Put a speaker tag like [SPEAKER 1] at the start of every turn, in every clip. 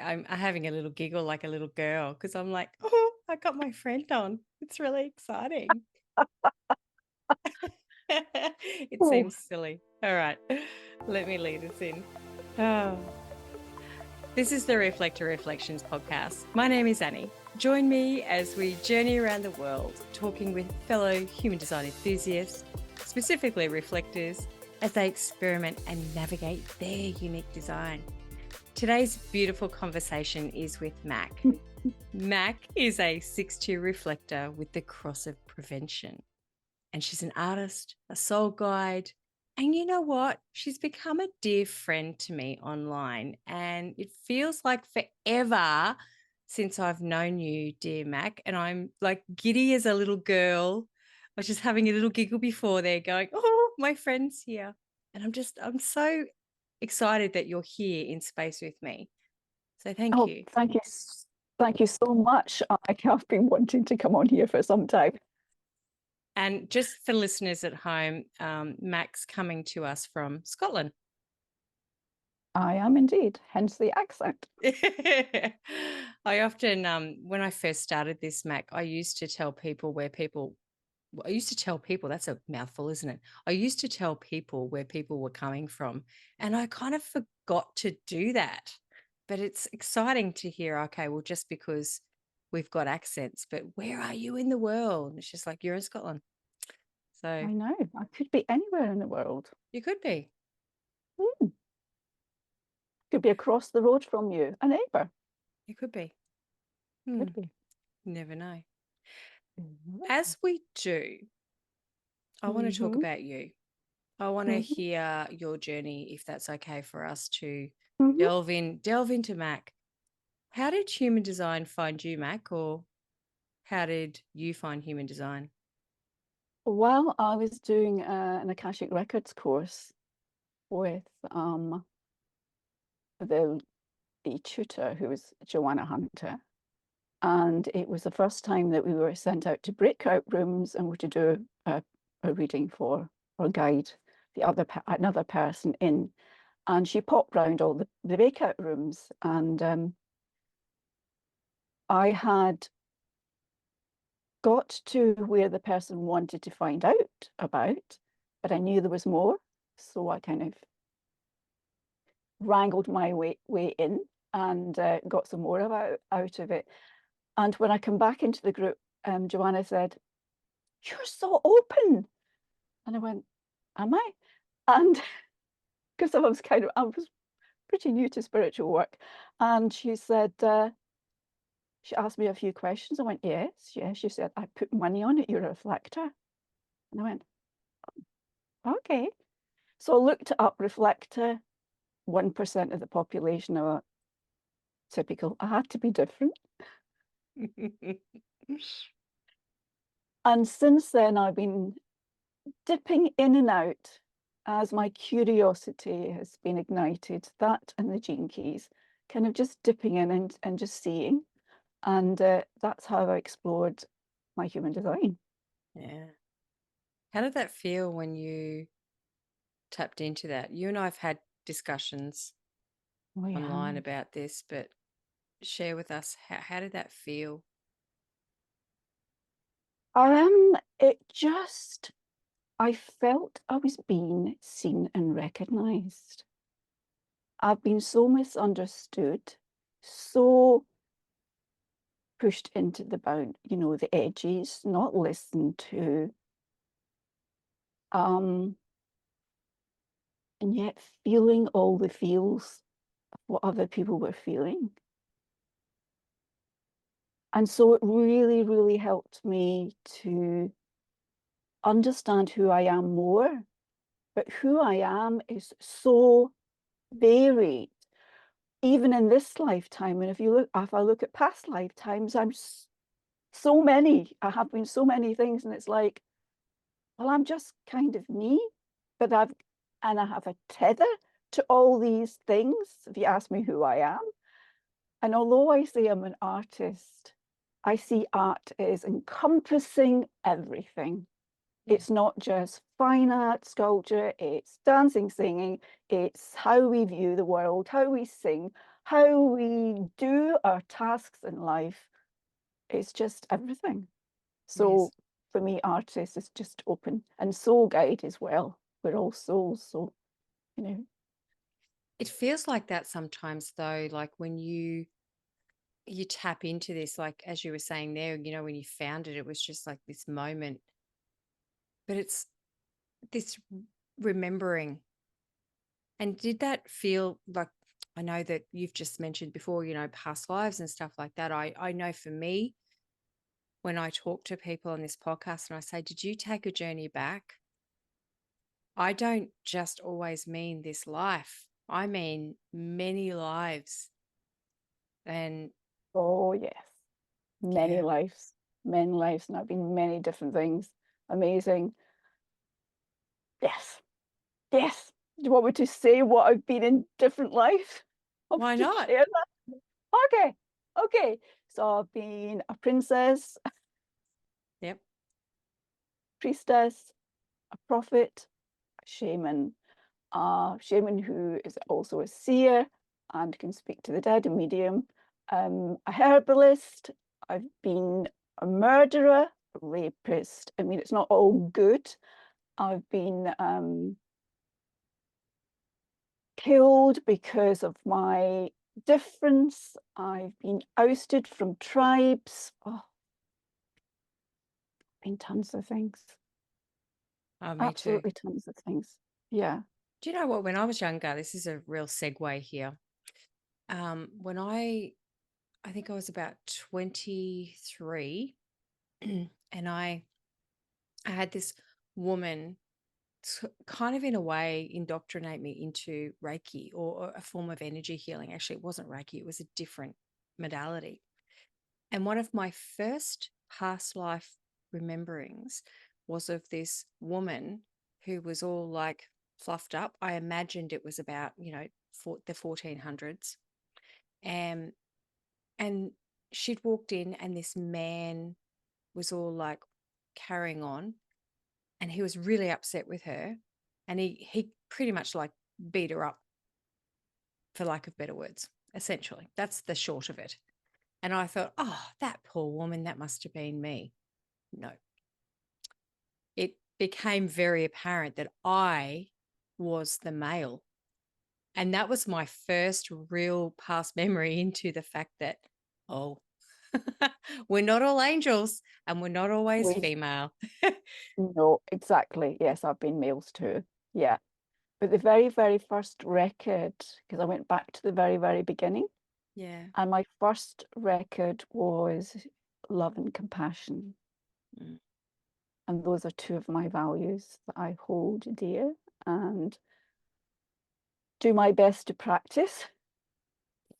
[SPEAKER 1] I'm having a little giggle like a little girl because I'm like, oh, I got my friend on. It's really exciting. It
[SPEAKER 2] Oh,
[SPEAKER 1] seems silly. All right, let me lead us in. Oh. This is the Reflector Reflections podcast. My name is Annie. Join me as we journey around the world talking with fellow human design enthusiasts, specifically reflectors, as they experiment and navigate their unique design. Today's beautiful conversation is with Mac. Mac is a 6'2" reflector with the cross of prevention. And she's an artist, a soul guide. And you know what? She's become a dear friend to me online. And it feels like forever since I've known you, dear Mac. And I'm like giddy as a little girl. I was just having a little giggle before there, going, oh, my friend's here. And I'm so excited that you're here in space with me. So thank
[SPEAKER 2] oh,
[SPEAKER 1] you.
[SPEAKER 2] thank you. Thank you so much. I have been wanting to come on here for some time.
[SPEAKER 1] And just for listeners at home, Mac's coming to us from Scotland.
[SPEAKER 2] I am indeed, hence the accent.
[SPEAKER 1] I often, when I first started this, Mac, I used to tell people, that's a mouthful, isn't it? I used to tell people where people were coming from, and I kind of forgot to do that. But it's exciting to hear, okay, well, just because we've got accents, but where are you in the world? And it's just like, you're in Scotland. So
[SPEAKER 2] I know. I could be anywhere in the world.
[SPEAKER 1] you could be.
[SPEAKER 2] Hmm. Could be across the road from you, a neighbour.
[SPEAKER 1] You could be. Hmm,
[SPEAKER 2] Could be.
[SPEAKER 1] never know.
[SPEAKER 2] Mhm.
[SPEAKER 1] As we do, I want to talk
[SPEAKER 2] Mhm.
[SPEAKER 1] about you. I want to
[SPEAKER 2] Mhm.
[SPEAKER 1] hear your journey, if that's okay for us to
[SPEAKER 2] Mhm.
[SPEAKER 1] delve into Mac. How did human design find you, Mac, or how did you find human design?
[SPEAKER 2] Well, I was doing an Akashic Records course with the the tutor who was Joanna Hunter. And it was the first time that we were sent out to breakout rooms and were to do a reading for or guide another person in. And she popped round all the breakout rooms, and I had got to where the person wanted to find out about, but I knew there was more, so I kind of wrangled my way in and got some more out of it. And when I come back into the group, Joanna said, "You're so open." And I went, "Am I?" And because I was pretty new to spiritual work. And she said, she asked me a few questions. I went, yes, yes. She said, "I put money on it. You're a reflector." And I went, okay. So I looked up reflector, 1% of the population are typical. I had to be different. And since then, I've been dipping in and out as my curiosity has been ignited, that and the gene keys, kind of just dipping in and just seeing. And that's how I explored my human design.
[SPEAKER 1] Yeah. How did that feel when you tapped into that? You and I have had discussions
[SPEAKER 2] Oh, yeah.
[SPEAKER 1] online about this, but share with us how did that feel?
[SPEAKER 2] It just, I felt I was being seen and recognized. I've been so misunderstood, so pushed into the edges, not listened to, um, and yet feeling all the feels of what other people were feeling. And so it really, really helped me to understand who I am more. But who I am is so varied, even in this lifetime. And if I look at past lifetimes, so many. I have been so many things, and it's like, well, I'm just kind of me, but I have a tether to all these things. If you ask me who I am, and although I say I'm an artist, I see art as encompassing everything.
[SPEAKER 1] Yeah.
[SPEAKER 2] It's not just fine art, sculpture, it's dancing, singing, it's how we view the world, how we sing, how we do our tasks in life is just everything. So
[SPEAKER 1] Yes.
[SPEAKER 2] for me, artist is just open, and soul guide as well. We're all souls, so you know.
[SPEAKER 1] It feels like that sometimes though, like when you tap into this, like as you were saying there, when you found it, it was just like this moment. But it's this remembering. And did that feel like, I know that you've just mentioned before, past lives and stuff like that. I know for me, when I talk to people on this podcast and I say, did you take a journey back? I don't just always mean this life. I mean many lives. And
[SPEAKER 2] Oh yes,
[SPEAKER 1] yeah,
[SPEAKER 2] many lives, and I've been many different things. Amazing. Yes, yes. Do you want me to say what I've been in different lives? I'll
[SPEAKER 1] why
[SPEAKER 2] just
[SPEAKER 1] not?
[SPEAKER 2] share that. Okay, okay. So I've been a princess,
[SPEAKER 1] Yep.
[SPEAKER 2] priestess, a prophet, a shaman who is also a seer and can speak to the dead, a medium, a herbalist. I've been a murderer, a rapist. I mean, it's not all good. I've been killed because of my difference. I've been ousted from tribes. Oh, been tons of things.
[SPEAKER 1] Oh, me too.
[SPEAKER 2] Absolutely tons of things. Yeah.
[SPEAKER 1] Do you know what? When I was younger, this is a real segue here. When I think I was about 23, and I had this woman kind of in a way indoctrinate me into Reiki or a form of energy healing. Actually, it wasn't Reiki, it was a different modality. And one of my first past life rememberings was of this woman who was all like fluffed up. I imagined it was about, the 1400s. And and she'd walked in and this man was all like carrying on, and he was really upset with her, and he pretty much like beat her up, for lack of better words. Essentially, that's the short of it. And I thought, oh, that poor woman, that must have been me. No, it became very apparent that I was the male. And that was my first real past memory into the fact that, oh, we're not all angels and we're not always
[SPEAKER 2] We
[SPEAKER 1] female.
[SPEAKER 2] know exactly. Yes, I've been males too. Yeah. But the very, very first record, because I went back to the very, very beginning,
[SPEAKER 1] Yeah.
[SPEAKER 2] and my first record was love and compassion.
[SPEAKER 1] Mm.
[SPEAKER 2] And those are two of my values that I hold dear and do my best to practice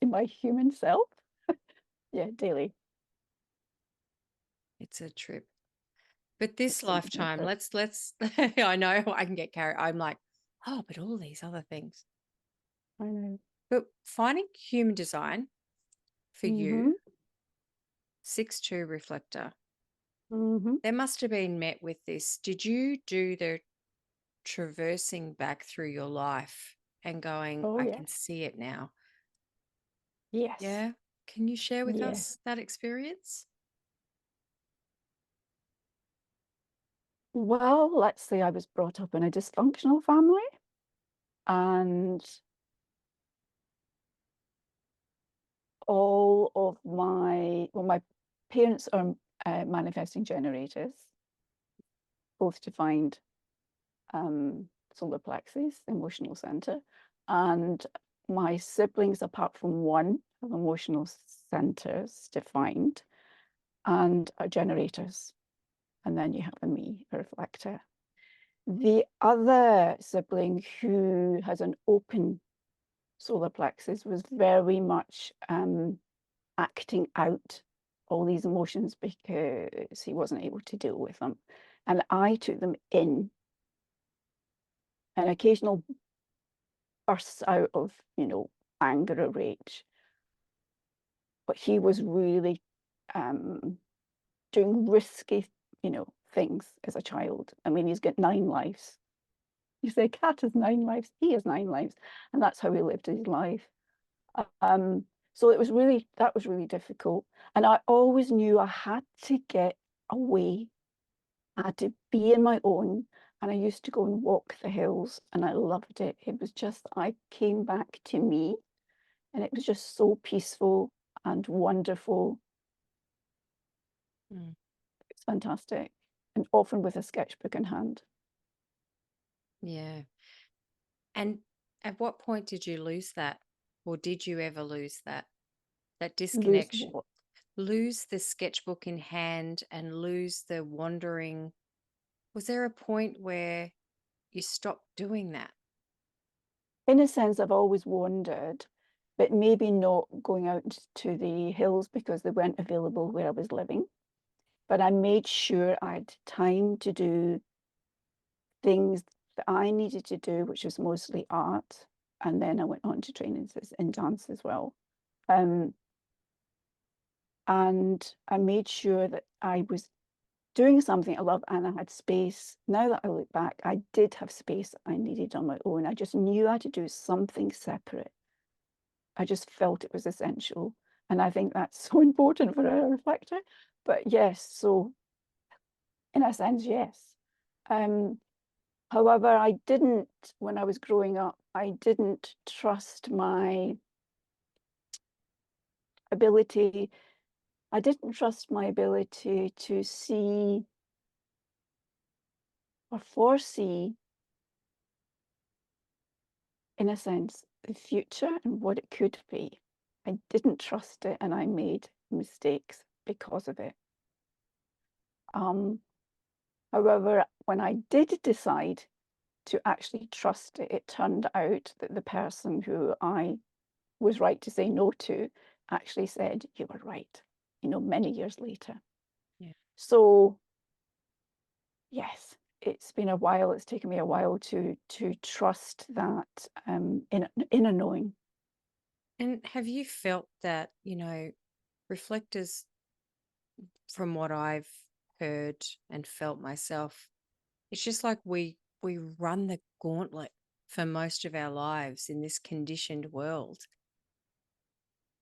[SPEAKER 2] in my human self. Yeah, daily.
[SPEAKER 1] It's a trip. But this
[SPEAKER 2] It's amazing
[SPEAKER 1] lifetime,
[SPEAKER 2] trip.
[SPEAKER 1] let's I know I can get carried. I'm like, oh, but all these other things.
[SPEAKER 2] I know.
[SPEAKER 1] But finding human design for
[SPEAKER 2] Mm-hmm.
[SPEAKER 1] you, 6-2 reflector,
[SPEAKER 2] Mm-hmm.
[SPEAKER 1] there must have been met with this. Did you do the traversing back through your life and going,
[SPEAKER 2] Oh
[SPEAKER 1] I
[SPEAKER 2] yes.
[SPEAKER 1] can see it now?
[SPEAKER 2] Yes.
[SPEAKER 1] Yeah. Can you share with
[SPEAKER 2] Yes.
[SPEAKER 1] us that experience?
[SPEAKER 2] Well, let's say I was brought up in a dysfunctional family, and all of my parents are manifesting generators, both defined solar plexus, emotional center, and my siblings, apart from one, have emotional centers defined and are generators. And then you have a me, a reflector. The other sibling who has an open solar plexus was very much acting out all these emotions because he wasn't able to deal with them. And I took them in, an occasional bursts out of, anger or rage. But he was really doing risky, things as a child. I mean, he's got 9 lives. You say cat has 9 lives, he has 9 lives. And that's how he lived his life. So that was really difficult. And I always knew I had to get away. I had to be in my own. And I used to go and walk the hills and I loved it. It was just, I came back to me and it was just so peaceful and wonderful.
[SPEAKER 1] Mm.
[SPEAKER 2] It's fantastic. And often with a sketchbook in hand.
[SPEAKER 1] Yeah. And at what point did you lose that? Or did you ever lose that? That
[SPEAKER 2] Lose
[SPEAKER 1] disconnection?
[SPEAKER 2] what?
[SPEAKER 1] Lose the sketchbook in hand and lose the wandering? Was there a point where you stopped doing that?
[SPEAKER 2] In a sense, I've always wandered, but maybe not going out to the hills because they weren't available where I was living. But I made sure I had time to do things that I needed to do, which was mostly art. And then I went on to training in dance as well. Um, and I made sure that I was doing something I love and I had space. Now that I look back, I did have space I needed on my own. I just knew I had to do something separate. I just felt it was essential. And I think that's so important for a reflector. But yes, so in a sense, yes. Um, However, I didn't, when I was growing up, I didn't trust my ability. I didn't trust my ability to see or foresee, in a sense, the future and what it could be. I didn't trust it and I made mistakes because of it. Um, However, when I did decide to actually trust it, it turned out that the person who I was right to say no to actually said, you were right, many years later.
[SPEAKER 1] Yeah.
[SPEAKER 2] So yes, it's been a while. It's taken me a while to trust that in a knowing.
[SPEAKER 1] And have you felt that, reflectors, from what I've heard and felt myself, it's just like we run the gauntlet for most of our lives in this conditioned world.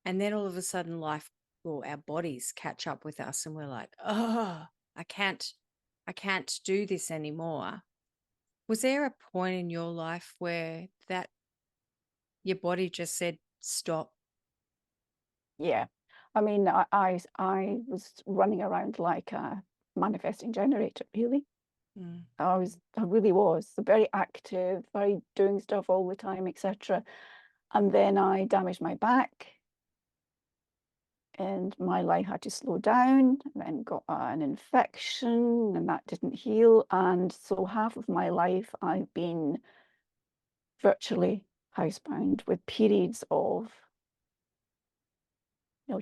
[SPEAKER 1] And then all of a sudden life or our bodies catch up with us and we're like, oh, I can't do this anymore. Was there a point in your life where that your body just said stop?
[SPEAKER 2] Yeah. I mean, I was running around like a manifesting generator, really.
[SPEAKER 1] Mm.
[SPEAKER 2] I really was very active, very doing stuff all the time, etc. And then I damaged my back and my life had to slow down, then got an infection and that didn't heal. And so half of my life I've been virtually housebound with periods of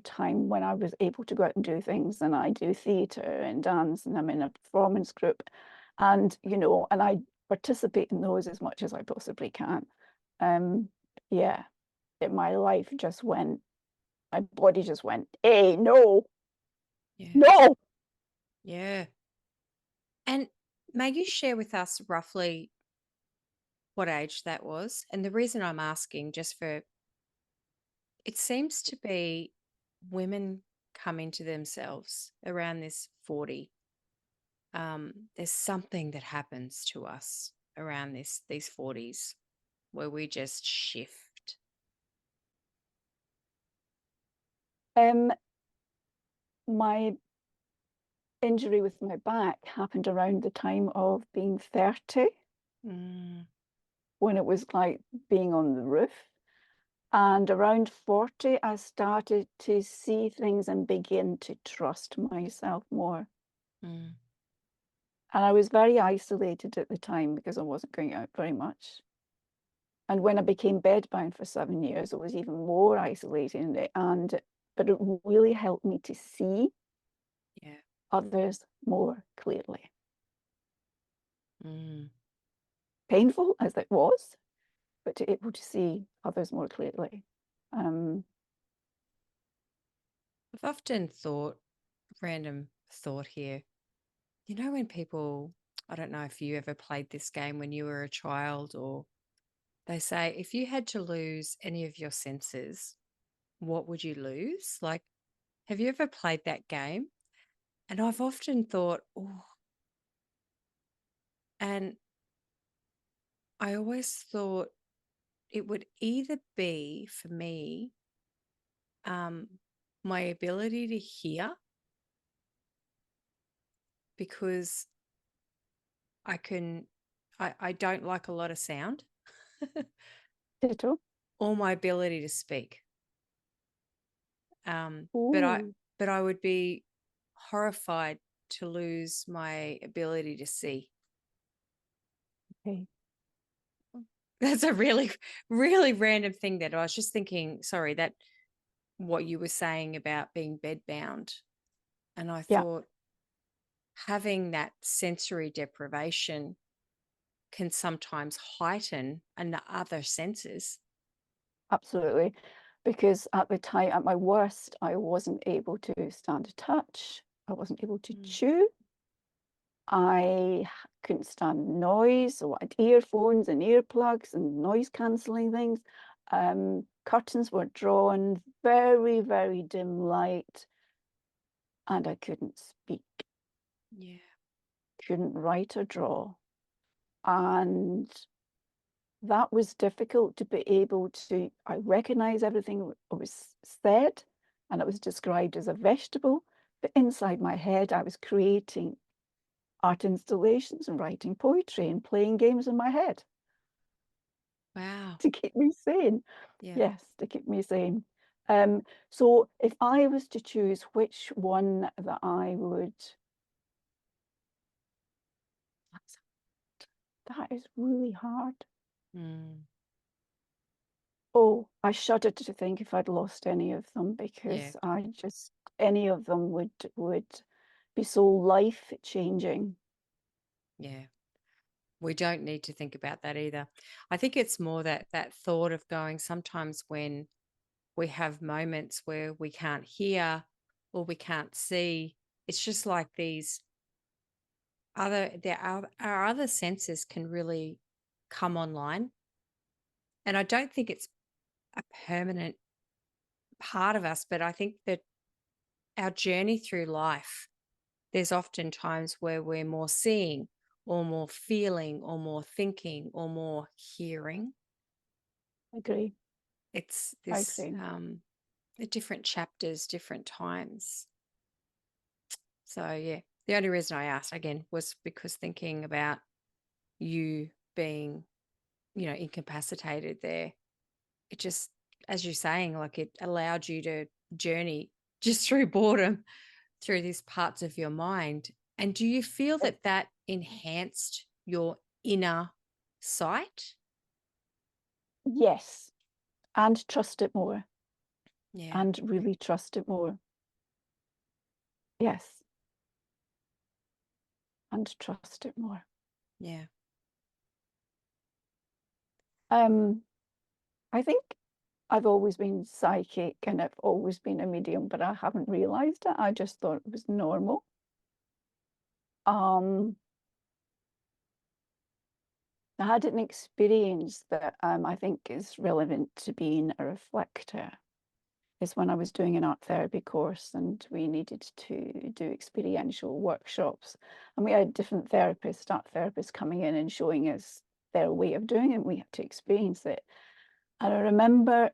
[SPEAKER 2] time when I was able to go out and do things, and I do theatre and dance and I'm in a performance group and and I participate in those as much as I possibly can. Yeah, my life just went, my body just went, hey, no,
[SPEAKER 1] Yeah.
[SPEAKER 2] no.
[SPEAKER 1] Yeah. And may you share with us roughly what age that was? And the reason I'm asking, just for it seems to be women come into themselves around this 40. There's something that happens to us around these 40s where we just shift.
[SPEAKER 2] um my injury with my back happened around the time of being 30,
[SPEAKER 1] Mm,
[SPEAKER 2] when it was like being on the roof. And around 40, I started to see things and begin to trust myself more.
[SPEAKER 1] mm,
[SPEAKER 2] And I was very isolated at the time because I wasn't going out very much. And when I became bedbound for 7 years, it was even more isolating. But it really helped me to see
[SPEAKER 1] yeah.
[SPEAKER 2] others more clearly.
[SPEAKER 1] Mm.
[SPEAKER 2] Painful as it was, but to able to see others more clearly. Um,
[SPEAKER 1] I've often thought, random thought here, when people, I don't know if you ever played this game when you were a child, or they say if you had to lose any of your senses, what would you lose? Like, have you ever played that game? And I've often thought, oh, and I always thought it would either be for me um, my ability to hear, because I don't like a lot of sound,
[SPEAKER 2] Ditto.
[SPEAKER 1] or my ability to speak. But
[SPEAKER 2] Ooh,
[SPEAKER 1] I would be horrified to lose my ability to see.
[SPEAKER 2] okay.
[SPEAKER 1] That's a really, really random thing that I was just thinking, sorry, that what you were saying about being bedbound. And I
[SPEAKER 2] Yeah,
[SPEAKER 1] thought having that sensory deprivation can sometimes heighten other senses.
[SPEAKER 2] absolutely. Because at the time, at my worst, I wasn't able to stand a touch. I wasn't able to
[SPEAKER 1] Mm.
[SPEAKER 2] chew. I couldn't stand noise, so I had earphones and earplugs and noise cancelling things. Curtains were drawn, very, very dim light, and I couldn't speak,
[SPEAKER 1] Yeah.
[SPEAKER 2] couldn't write or draw. And that was difficult to be able to, I recognize everything that was said, and it was described as a vegetable, but inside my head, I was creating art installations and writing poetry and playing games in my head
[SPEAKER 1] Wow.
[SPEAKER 2] to keep me sane.
[SPEAKER 1] Yeah.
[SPEAKER 2] Yes, to keep me sane. So if I was to choose which one that I would, that is really hard.
[SPEAKER 1] Mm.
[SPEAKER 2] Oh, I shudder to think if I'd lost any of them,
[SPEAKER 1] Yeah.
[SPEAKER 2] because any of them would be so life changing.
[SPEAKER 1] Yeah. We don't need to think about that either. I think it's more that thought of going, sometimes when we have moments where we can't hear or we can't see, it's just like these our other senses can really come online. And I don't think it's a permanent part of us, but I think that our journey through life, there's often times where we're more seeing or more feeling or more thinking or more hearing.
[SPEAKER 2] I agree.
[SPEAKER 1] It's
[SPEAKER 2] I
[SPEAKER 1] this
[SPEAKER 2] agree.
[SPEAKER 1] different chapters, different times. So yeah, the only reason I asked again was because thinking about you being, incapacitated there, it just, as you're saying, like it allowed you to journey just through boredom through these parts of your mind. And do you feel that enhanced your inner sight?
[SPEAKER 2] Yes, and trust it more,
[SPEAKER 1] Yeah.
[SPEAKER 2] and really trust it more. Yes, and trust it more.
[SPEAKER 1] Yeah.
[SPEAKER 2] I think I've always been psychic and I've always been a medium, but I haven't realized it. I just thought it was normal. Um, I had an experience that I think is relevant to being a reflector. Is when I was doing an art therapy course and we needed to do experiential workshops. And we had different therapists, art therapists coming in and showing us their way of doing it. We had to experience it. And I remember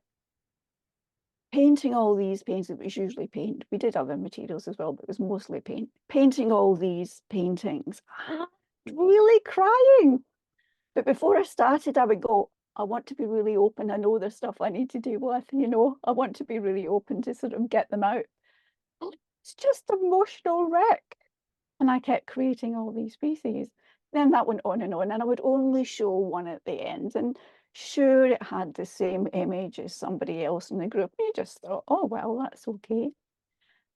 [SPEAKER 2] painting all these paintings. It was usually paint. We did other materials as well, but it was mostly paint. Painting all these paintings, really crying. But before I started, I would go, I want to be really open. I know there's stuff I need to deal with, I want to be really open to sort of get them out. It's just emotional wreck. And I kept creating all these pieces. Then that went on, and I would only show one at the end. And sure, it had the same image as somebody else in the group. You just thought, oh, well, that's okay.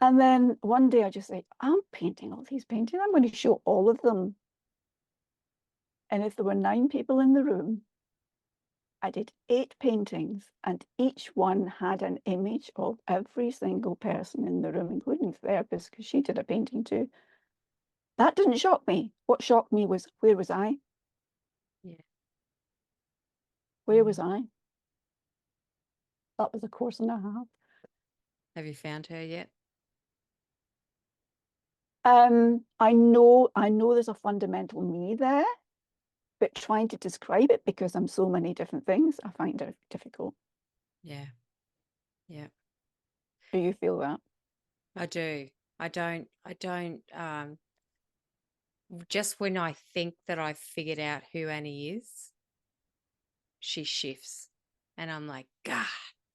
[SPEAKER 2] And then one day I just said, I'm painting all these paintings. I'm going to show all of them. And if there were 9 people in the room, I did 8 paintings, and each one had an image of every single person in the room, including the therapist, because she did a painting too. That didn't shock me. What shocked me was, where was I?
[SPEAKER 1] Yeah.
[SPEAKER 2] Where was
[SPEAKER 1] Mm.
[SPEAKER 2] I? That was a course and a half.
[SPEAKER 1] Have you found her yet?
[SPEAKER 2] I know there's a fundamental me there, but trying to describe it because I'm so many different things, I find it difficult.
[SPEAKER 1] Yeah. Yeah.
[SPEAKER 2] Do you feel that?
[SPEAKER 1] I do. I don't, just when I think that I've figured out who Annie is, she shifts. And I'm like, God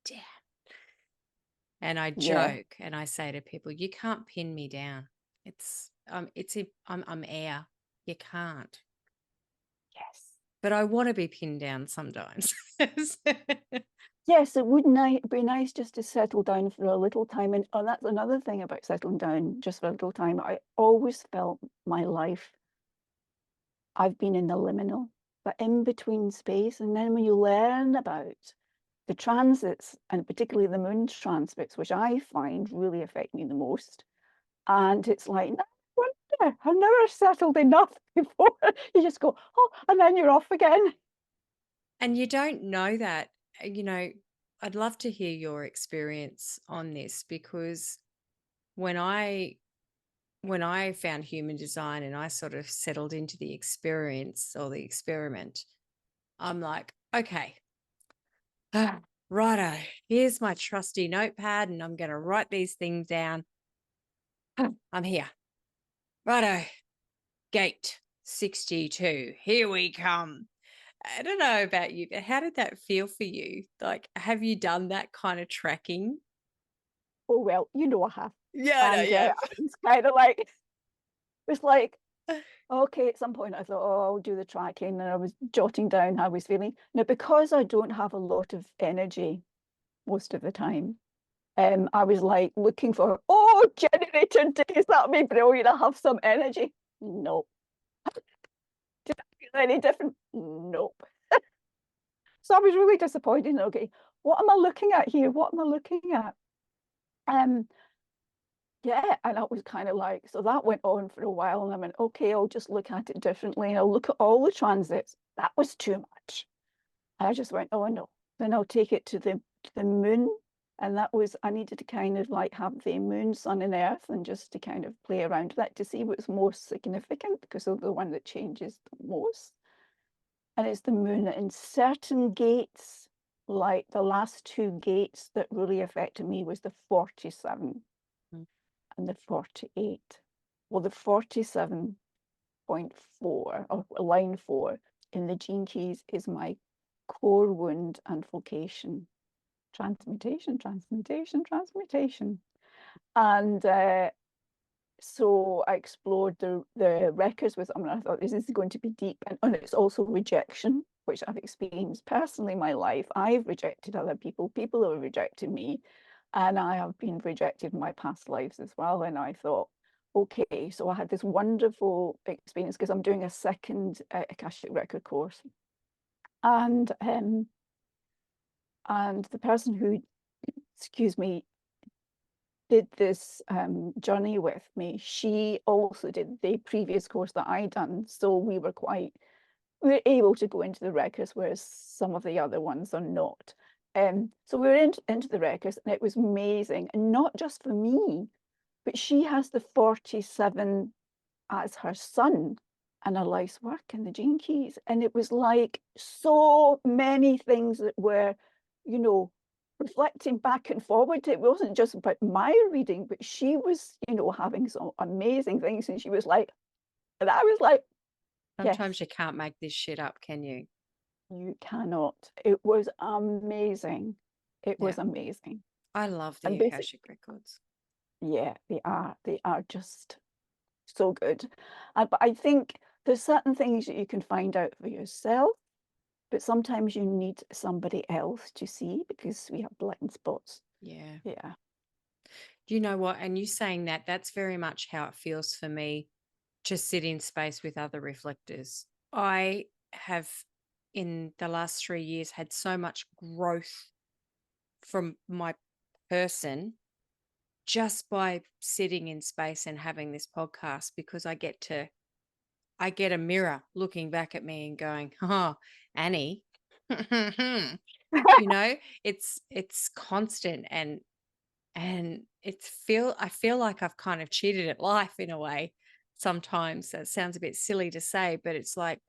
[SPEAKER 1] damn. And I
[SPEAKER 2] Yeah.
[SPEAKER 1] joke and I say to people, you can't pin me down. I'm air. You can't.
[SPEAKER 2] Yes.
[SPEAKER 1] But I want to be pinned down sometimes.
[SPEAKER 2] Yes, it would be nice just to settle down for a little time. And oh, that's another thing about settling down just for a little time. I always felt my life, I've been in the liminal, the in between space. And then when you learn about the transits, and particularly the moon transits, which I find really affect me the most, and it's like, no wonder I've never settled enough before. You just go, oh, and then you're off again.
[SPEAKER 1] And you don't know that. I'd love to hear your experience on this because when I found human design and I sort of settled into the experience or the experiment, I'm like, okay, righto, here's my trusty notepad and I'm going to write these things down. I'm here. Righto, gate 62. Here we come. I don't know about you, but how did that feel for you? Like, have you done that kind of tracking?
[SPEAKER 2] Oh, well, I have.
[SPEAKER 1] Yeah, I know,
[SPEAKER 2] And
[SPEAKER 1] yeah.
[SPEAKER 2] it's kind of like, it's like, okay, at some point I thought, oh, I'll do the tracking. And I was jotting down how I was feeling. Now, because I don't have a lot of energy most of the time, I was like looking for, oh, generator days, that'll be brilliant. I have some energy. Nope. Did I feel any different? Nope. So I was really disappointed. Okay, what am I looking at here? What am I looking at? Um, yeah, and I was kind of like, so that went on for a while, and I went, okay, I'll just look at it differently, and I'll look at all the transits. That was too much. And I just went, oh no. Then I'll take it to the moon. And that was, I needed to kind of like have the moon, sun, and earth, and just to kind of play around with that to see what's most significant, because they're the one that changes the most. And it's the moon in certain gates, like the last two gates that really affected me was the 47 and the 48. Well, the 47.4 or line 4 in the gene keys is my core wound and vocation. Transmutation. And so I explored the records with them, and I thought this is going to be deep. And it's also rejection, which I've experienced personally in my life. I've rejected other people, people have rejected me, and I have been rejected in my past lives as well. And I thought, okay, so I had this wonderful experience because I'm doing a second Akashic record course. And the person who, excuse me, did this journey with me, she also did the previous course that I done. So we were able to go into the records, whereas some of the other ones are not. So we were into the records, and it was amazing. And not just for me, but she has the 47 as her son and her life's work and the gene keys. And it was like so many things that were, reflecting back and forward. It wasn't just about my reading, but she was, having some amazing things. And she was like, and I was like,
[SPEAKER 1] Sometimes
[SPEAKER 2] yes,
[SPEAKER 1] you can't make this shit up, can you?
[SPEAKER 2] you cannot. It was amazing. It
[SPEAKER 1] Yeah.
[SPEAKER 2] was amazing.
[SPEAKER 1] I love the
[SPEAKER 2] And basically,
[SPEAKER 1] Akashic records.
[SPEAKER 2] yeah, they are just so good. But I think there's certain things that you can find out for yourself, but sometimes you need somebody else to see because we have blind spots.
[SPEAKER 1] Yeah.
[SPEAKER 2] Yeah.
[SPEAKER 1] You know what? And you saying that, that's very much how it feels for me to sit in space with other reflectors. I have, in the last 3 years, had so much growth from my person just by sitting in space and having this podcast because I get a mirror looking back at me and going, oh, Annie, it's constant. And I feel like I've kind of cheated at life in a way. Sometimes that sounds a bit silly to say, but it's like,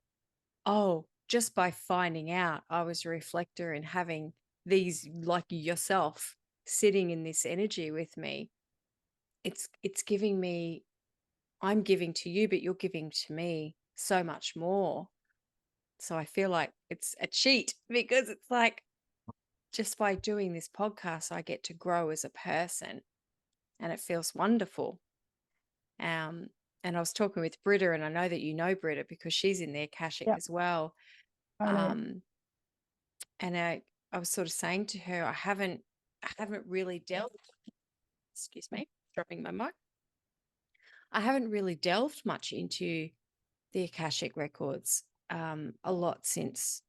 [SPEAKER 1] oh, just by finding out I was a reflector and having these, like yourself, sitting in this energy with me, it's giving me, I'm giving to you, but you're giving to me so much more. So I feel like it's a cheat because it's like, just by doing this podcast, I get to grow as a person, and it feels wonderful. Um, and I was talking with Britta, and I know that you know Britta because she's in the Akashic
[SPEAKER 2] Yeah,
[SPEAKER 1] as well.
[SPEAKER 2] I know.
[SPEAKER 1] And I was sort of saying to her, I haven't really delved, excuse me, dropping my mic. I haven't really delved much into the Akashic records a lot since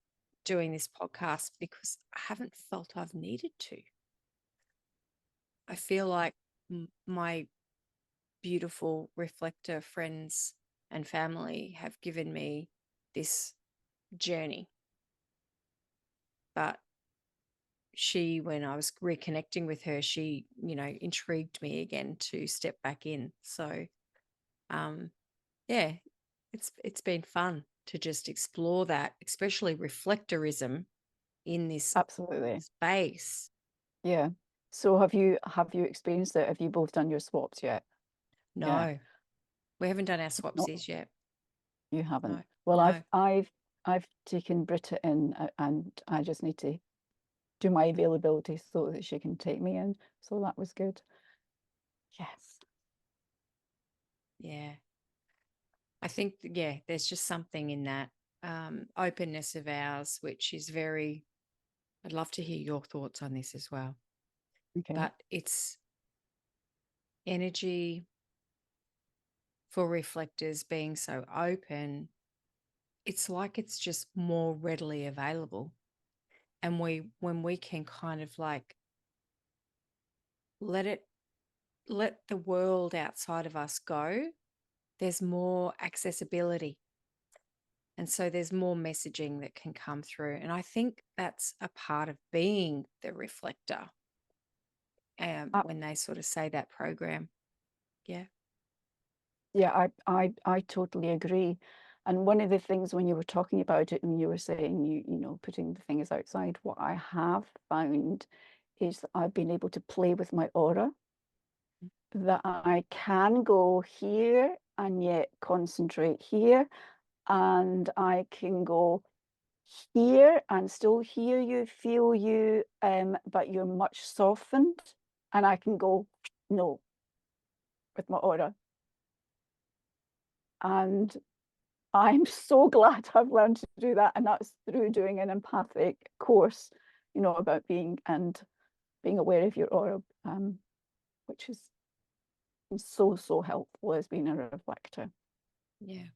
[SPEAKER 1] doing this podcast because I haven't felt I've needed to. I feel like my beautiful reflector friends and family have given me this journey. But she, when I was reconnecting with her, she, intrigued me again to step back in. So, yeah, it's been fun to just explore that, especially reflectorism in this
[SPEAKER 2] Absolutely.
[SPEAKER 1] space.
[SPEAKER 2] Yeah. So have you experienced it? Have you both done your swaps yet? Yeah.
[SPEAKER 1] No, we haven't done our
[SPEAKER 2] No,
[SPEAKER 1] swapsies yet.
[SPEAKER 2] you haven't.
[SPEAKER 1] No,
[SPEAKER 2] Well,
[SPEAKER 1] no.
[SPEAKER 2] I've taken Britta in, and I just need to do my availability so that she can take me in. So that was good. Yes.
[SPEAKER 1] Yeah. I think, yeah, there's just something in that openness of ours, which is very, I'd love to hear your thoughts on this as well.
[SPEAKER 2] Okay.
[SPEAKER 1] But it's energy for reflectors being so open. It's like it's just more readily available. And when we can kind of like let the world outside of us go, there's more accessibility. And so there's more messaging that can come through. And I think that's a part of being the reflector
[SPEAKER 2] Uh,
[SPEAKER 1] when they sort of say that program. Yeah.
[SPEAKER 2] yeah, I totally agree. And one of the things when you were talking about it and you were saying putting the things outside, what I have found is that I've been able to play with my aura, that I can go here and yet concentrate here, and I can go here and still hear you, feel you, but you're much softened, and I can go no with my aura. And I'm so glad I've learned to do that, and that's through doing an empathic course, about being aware of your aura, which is so helpful as being a reflector.
[SPEAKER 1] Yeah.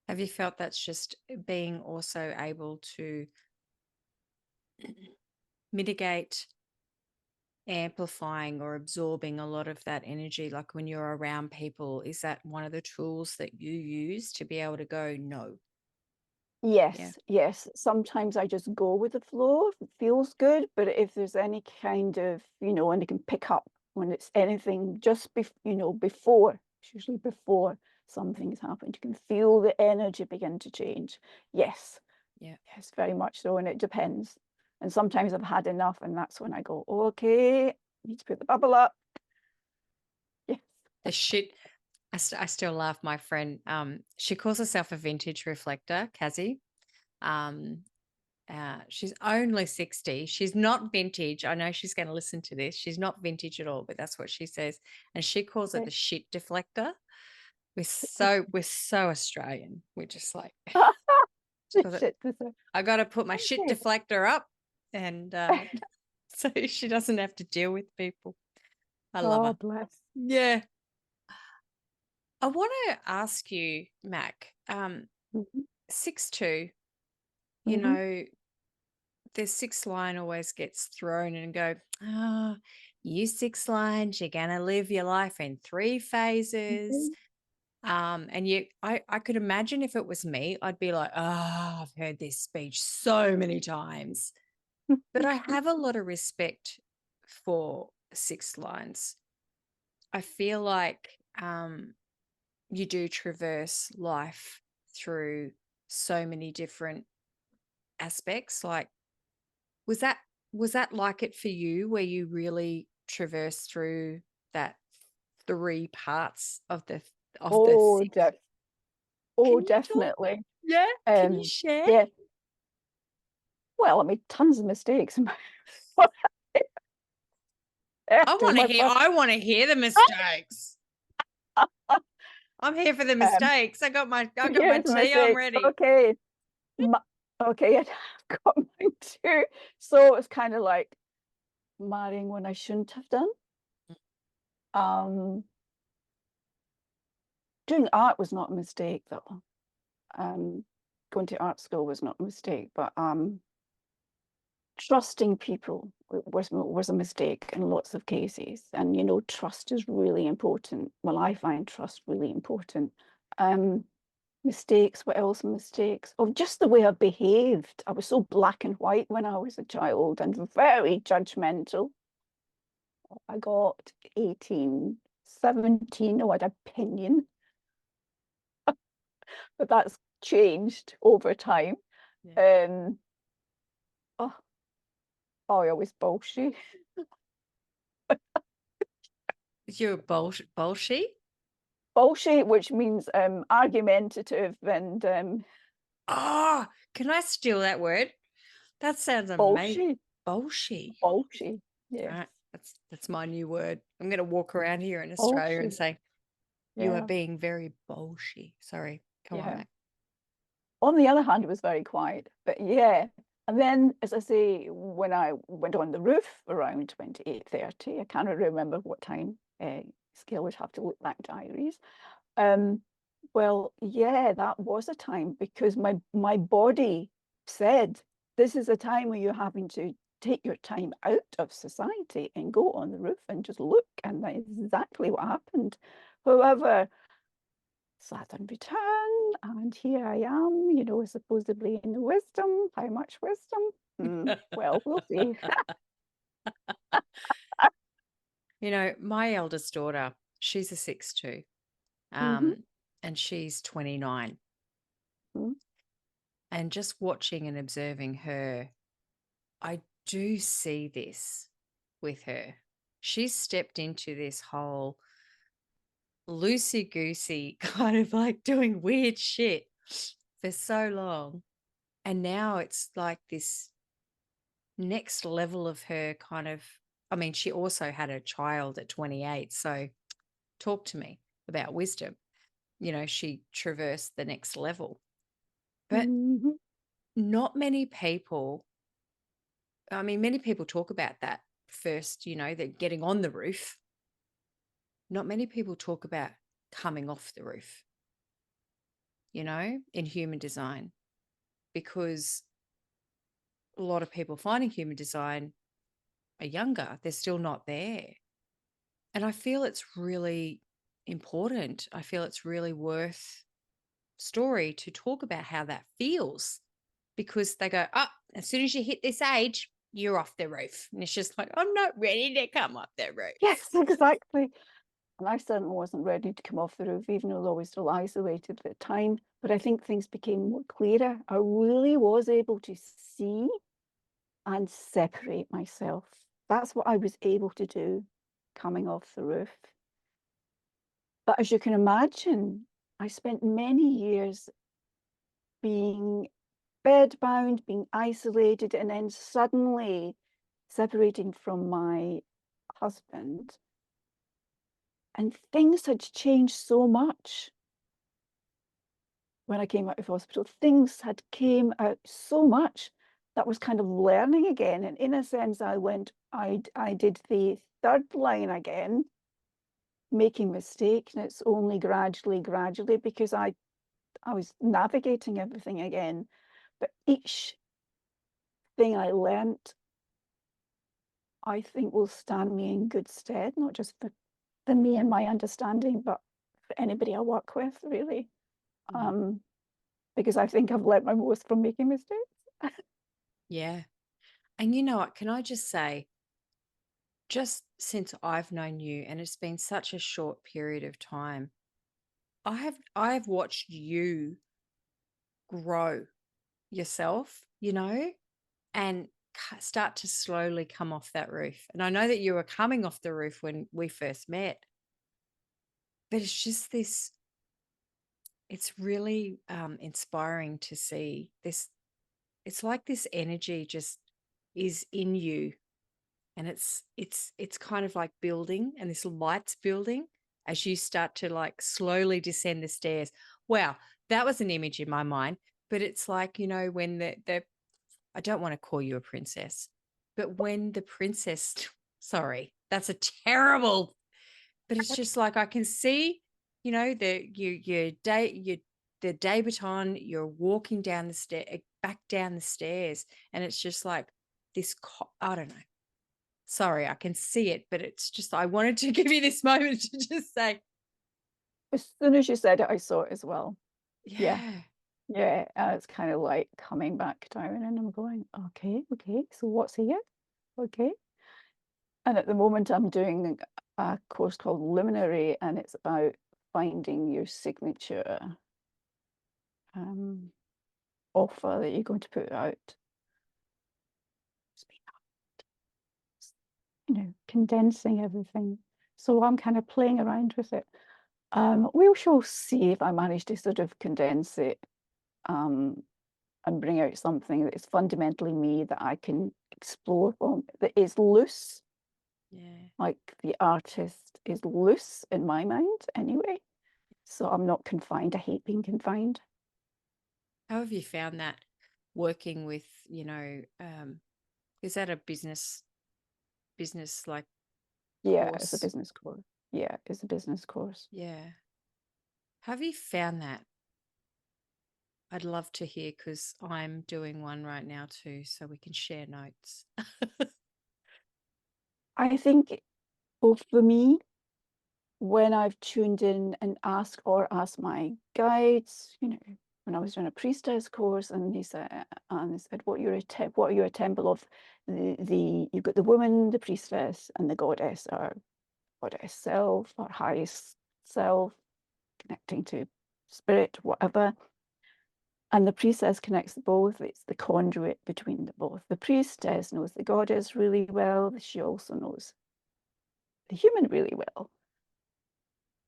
[SPEAKER 1] Have you felt that's just being also able to mitigate amplifying or absorbing a lot of that energy? Like when you're around people, is that one of the tools that you use to be able to go, no? Yeah.
[SPEAKER 2] Yes. Sometimes I just go with the flow. It feels good, but if there's any kind of, and you can pick up when it's anything just before, it's usually before something's happened, you can feel the energy begin to change. Yes.
[SPEAKER 1] Yeah.
[SPEAKER 2] Yes, very much so. And it depends. And sometimes I've had enough, and that's when I go, okay, need to put the bubble up. Yes.
[SPEAKER 1] The shit. I still laugh. My friend, she calls herself a vintage reflector, Kazi. Um, she's only 60. She's not vintage. I know she's going to listen to this. She's not vintage at all, but that's what she says. And she calls it the shit deflector. We're so Australian. We're just like, I got to put my shit
[SPEAKER 2] Okay.
[SPEAKER 1] deflector up, and so she doesn't have to deal with people. I love her.
[SPEAKER 2] God bless.
[SPEAKER 1] Yeah. I want to ask you, Mac,
[SPEAKER 2] Mhm.
[SPEAKER 1] 6'2", you
[SPEAKER 2] Mhm.
[SPEAKER 1] know, the 6 line always gets thrown and go, oh, you 6 lines, you're going to live your life in 3 phases.
[SPEAKER 2] Mhm.
[SPEAKER 1] And I could imagine if it was me, I'd be like, oh, I've heard this speech so many times. But I have a lot of respect for 6 lines. I feel like you do traverse life through so many different aspects. Like, was that like it for you, where you really traverse through that 3 parts of the
[SPEAKER 2] Oh,
[SPEAKER 1] 6? Can you talk?
[SPEAKER 2] definitely.
[SPEAKER 1] Yeah, can you share?
[SPEAKER 2] Yeah. Well, I made tons of mistakes. After my first,
[SPEAKER 1] I want to hear the mistakes. I'm here for the
[SPEAKER 2] um,
[SPEAKER 1] mistakes. I got my
[SPEAKER 2] here's the
[SPEAKER 1] tea, I'm
[SPEAKER 2] mistakes.
[SPEAKER 1] ready.
[SPEAKER 2] Okay. Okay, I've got mine too. So it's kind of like marrying when I shouldn't have done. Um, Doing art was not a mistake though. Going to art school was not a mistake, but trusting people was a mistake in lots of cases. And you know, trust is really important. Well, I find trust really important. Mistakes, what else? Mistakes? Oh, just the way I behaved. I was so black and white when I was a child and very judgmental. I got 18, 17, oh, I had opinion, but that's changed over time.
[SPEAKER 1] Yeah.
[SPEAKER 2] Oh, I always bullshit.
[SPEAKER 1] You're bullshit?
[SPEAKER 2] Bullshit, which means argumentative and
[SPEAKER 1] Oh, can I steal that word? That sounds amazing.
[SPEAKER 2] bullshit.
[SPEAKER 1] Bullshit.
[SPEAKER 2] Bullshit. Yes.
[SPEAKER 1] Right. That's my new word. I'm going to walk around here in Australia and
[SPEAKER 2] Bullshit.
[SPEAKER 1] say, you are
[SPEAKER 2] Yeah.
[SPEAKER 1] being very bullshit. Sorry. Come on,
[SPEAKER 2] Yeah.
[SPEAKER 1] Mac.
[SPEAKER 2] On the other hand, it was very quiet. But yeah. And then, as I say, when I went on the roof around 28:30, I can't remember what time, scale would have to look back diaries. Well, yeah, that was a time because my body said, this is a time where you're having to take your time out of society and go on the roof and just look. And that is exactly what happened. However, Saturn returned, and here I am, you know, supposedly in the wisdom. How much wisdom? Well, we'll see.
[SPEAKER 1] You know, my eldest daughter, she's a 6 too.
[SPEAKER 2] Mhm,
[SPEAKER 1] And she's 29.
[SPEAKER 2] mhm,
[SPEAKER 1] And just watching and observing her, I do see this with her. She's stepped into this whole loosey goosey kind of like doing weird shit for so long. And now it's like this next level of her kind of, I mean, she also had a child at 28. So talk to me about wisdom. You know, she traversed the next level. But
[SPEAKER 2] mhm.
[SPEAKER 1] not many people, I mean, many people talk about that first, you know, they're getting on the roof. Not many people talk about coming off the roof, you know, in human design, because a lot of people finding human design are younger. They're still not there. And I feel it's really important. I feel it's really worth story to talk about how that feels, because they go, oh, as soon as you hit this age, you're off the roof. And it's just like, I'm not ready to come up the roof.
[SPEAKER 2] Yes, exactly. And I certainly wasn't ready to come off the roof, even though I was still isolated at the time. But I think things became more clearer. I really was able to see and separate myself. That's what I was able to do coming off the roof. But as you can imagine, I spent many years being bedbound, being isolated, and then suddenly separating from my husband. And things had changed so much when I came out of hospital. Things had came out so much that was kind of learning again. And in a sense, I did the third line again, making mistakes. And it's only gradually, because I was navigating everything again. But each thing I learnt, I think will stand me in good stead, not just for me and my understanding, but for anybody I work with, really.
[SPEAKER 1] Mm.
[SPEAKER 2] Because I think I've learnt my most from making mistakes.
[SPEAKER 1] Yeah. And you know what? Can I just say, just since I've known you, and it's been such a short period of time, I've watched you grow yourself, and start to slowly come off that roof. And I know that you were coming off the roof when we first met, but it's just this, it's really inspiring to see this. It's like this energy just is in you, and it's kind of like building, and this light's building as you start to like slowly descend the stairs. Wow, that was an image in my mind. But it's like, when the I don't want to call you a princess, but when the princess, sorry, that's a terrible, but it's just like I can see, the debutant, you're walking down the stair, back down the stairs, and it's just like this. I don't know. Sorry, I can see it, but it's just I wanted to give you this moment to just say,
[SPEAKER 2] As soon as you said it, I saw it as well. Yeah.
[SPEAKER 1] yeah,
[SPEAKER 2] Yeah, it's kind of like coming back down, and I'm going, okay, so what's here? Okay. And at the moment, I'm doing a course called Luminary, and it's about finding your signature offer that you're going to put out. Condensing everything. So I'm kind of playing around with it. We shall see if I manage to sort of condense it and bring out something that is fundamentally me that I can explore from, that is loose.
[SPEAKER 1] yeah.
[SPEAKER 2] Like the artist is loose in my mind anyway. So I'm not confined. I hate being confined.
[SPEAKER 1] How have you found that working with, is that a business like
[SPEAKER 2] Yeah, it's a
[SPEAKER 1] course?
[SPEAKER 2] business course. Yeah, it's a business course.
[SPEAKER 1] Yeah. Have you found that? I'd love to hear because I'm doing one right now too, so we can share notes.
[SPEAKER 2] I think, well, for me, when I've tuned in and asked my guides, when I was doing a priestess course, and they said, what are you a temple of? You've got the woman, the priestess, and the goddess, or goddess self, or highest self, connecting to spirit, whatever. And the priestess connects both. It's the conduit between the both. The priestess knows the goddess really well. She also knows the human really well.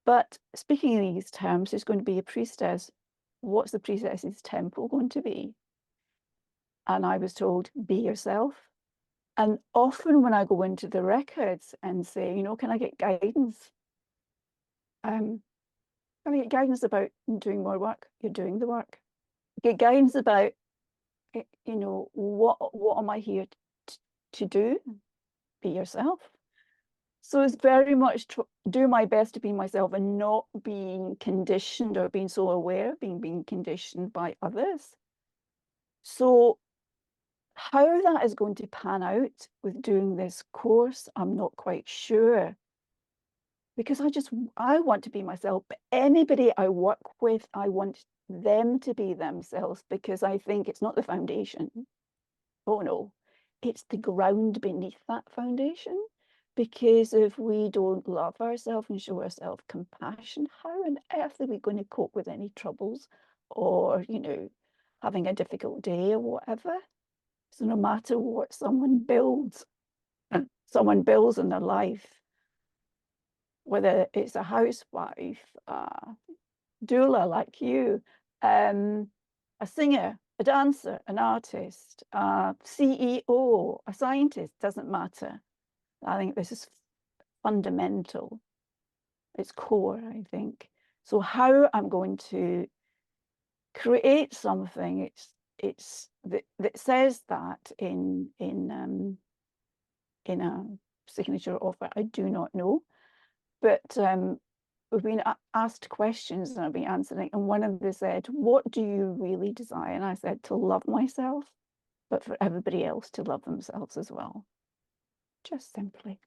[SPEAKER 2] But speaking in these terms, there's going to be a priestess. What's the priestess's temple going to be? And I was told, be yourself. And often when I go into the records and say, can I get guidance? Can I get guidance about doing more work? You're doing the work. Get guidance about, what am I here to do? Be yourself. So it's very much do my best to be myself and not being conditioned or being so aware of being conditioned by others. So how that is going to pan out with doing this course, I'm not quite sure. Because I want to be myself, but anybody I work with, I want them to be themselves, because I think it's not the foundation. Oh no, it's the ground beneath that foundation. Because if we don't love ourselves and show ourselves compassion, how on earth are we going to cope with any troubles or, having a difficult day or whatever? So no matter what someone builds in their life, whether it's a housewife, doula like you, a singer, a dancer, an artist, a CEO, a scientist, doesn't matter. I think this is fundamental. It's core, I think. So how I'm going to create something, that says that in a signature offer, I do not know. But we've been asked questions and I've been answering, and one of them said, what do you really desire? And I said, to love myself, but for everybody else to love themselves as well. Just simply.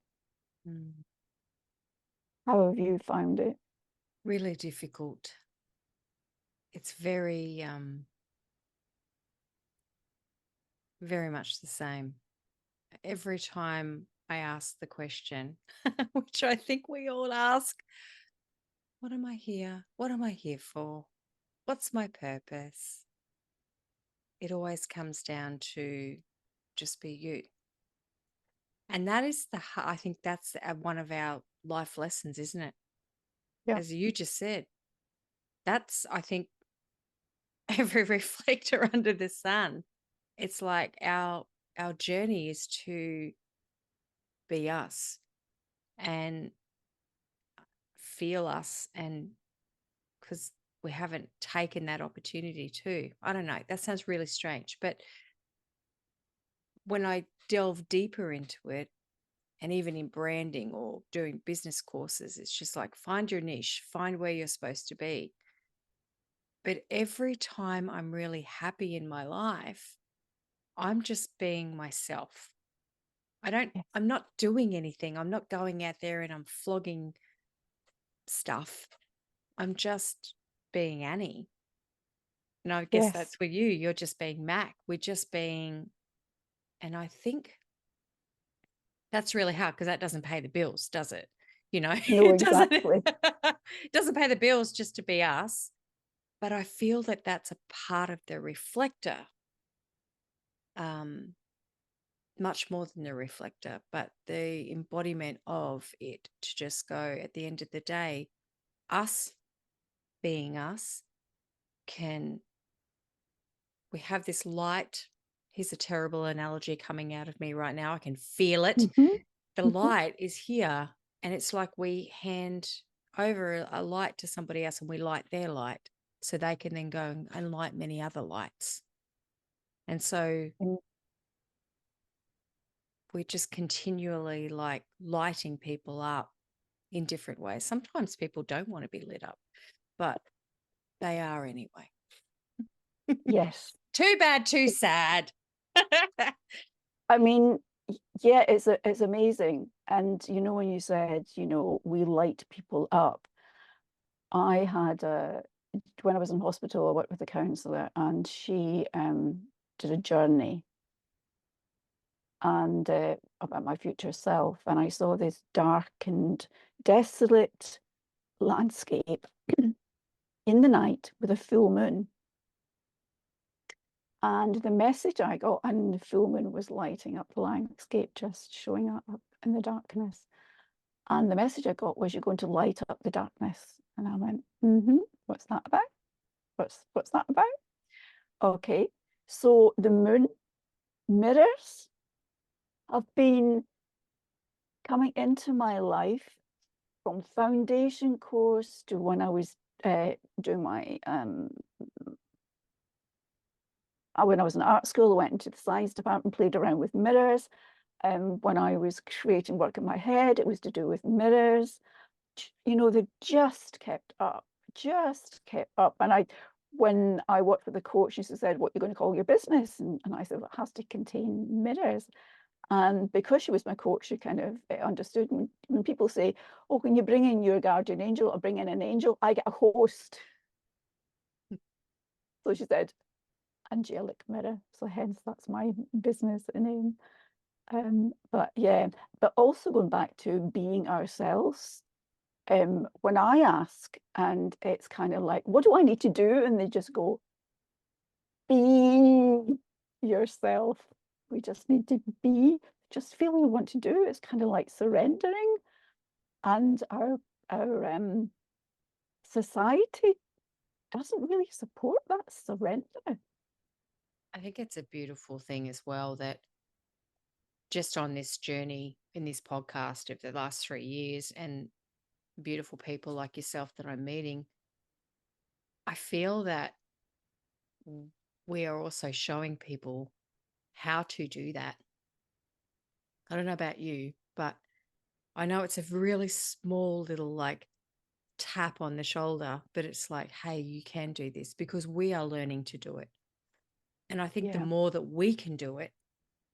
[SPEAKER 1] Mm.
[SPEAKER 2] How have you found it?
[SPEAKER 1] Really difficult. It's very much the same. Every time I ask the question, which I think we all ask, what am I here? What am I here for? What's my purpose? It always comes down to just be you. And that is I think that's one of our life lessons, isn't it?
[SPEAKER 2] Yeah.
[SPEAKER 1] As you just said, that's, I think, every reflector under the sun. It's like our journey is to be us and feel us, and because we haven't taken that opportunity to. I don't know, that sounds really strange, but when I delve deeper into it, and even in branding or doing business courses, it's just like find your niche, find where you're supposed to be. But every time I'm really happy in my life, I'm just being myself.
[SPEAKER 2] Yes.
[SPEAKER 1] I'm not doing anything. I'm not going out there and I'm flogging stuff. I'm just being Annie. And I guess
[SPEAKER 2] Yes.
[SPEAKER 1] that's with you. You're just being Mac. We're just being, and I think that's really hard because that doesn't pay the bills, does it? You know,
[SPEAKER 2] No,
[SPEAKER 1] it doesn't,
[SPEAKER 2] exactly.
[SPEAKER 1] it doesn't pay the bills just to be us. But I feel that that's a part of the reflector, um, much more than the reflector, but the embodiment of it to just go at the end of the day, us being us can, we have this light. Here's a terrible analogy coming out of me right now. I can feel it.
[SPEAKER 2] Hmm.
[SPEAKER 1] The
[SPEAKER 2] Hmm.
[SPEAKER 1] light is here, and it's like we hand over a light to somebody else and we light their light so they can then go and light many other lights. And so we're just continually like lighting people up in different ways. Sometimes people don't want to be lit up, but they are anyway.
[SPEAKER 2] Yes.
[SPEAKER 1] Too bad, too sad.
[SPEAKER 2] I mean, yeah, it's amazing. And when you said, we light people up, I had when I was in hospital, I worked with a counsellor, and she did a journey and about my future self, and I saw this dark and desolate landscape in the night with a full moon. And the message I got, and the full moon was lighting up the landscape, just showing up in the darkness. And the message I got was, you're going to light up the darkness. And I went, what's that about? What's that about? Okay. So the moon mirrors have been coming into my life from foundation course to when I was doing my when I was in art school, I went into the science department, played around with mirrors. When I was creating work in my head, it was to do with mirrors. They just kept up, And when I worked with a coach, she said, what are you going to call your business? And I said, well, it has to contain mirrors. And because she was my coach, she kind of understood. When people say, oh, when you bring in your guardian angel or bring in an angel, I get a host. So she said, angelic mirror. So hence that's my business name. But yeah, but also going back to being ourselves. When I ask, and it's kind of like, what do I need to do? And they just go, be yourself. We just need to be, just feeling we want to do. It's kind of like surrendering. And our society doesn't really support that surrender.
[SPEAKER 1] I think it's a beautiful thing as well that just on this journey in this podcast of the last 3 years and beautiful people like yourself that I'm meeting, I feel that we are also showing people how to do that. I don't know about you, but I know it's a really small little like tap on the shoulder, but it's like, hey, you can do this because we are learning to do it. And I think the
[SPEAKER 2] Yeah,
[SPEAKER 1] more that we can do it,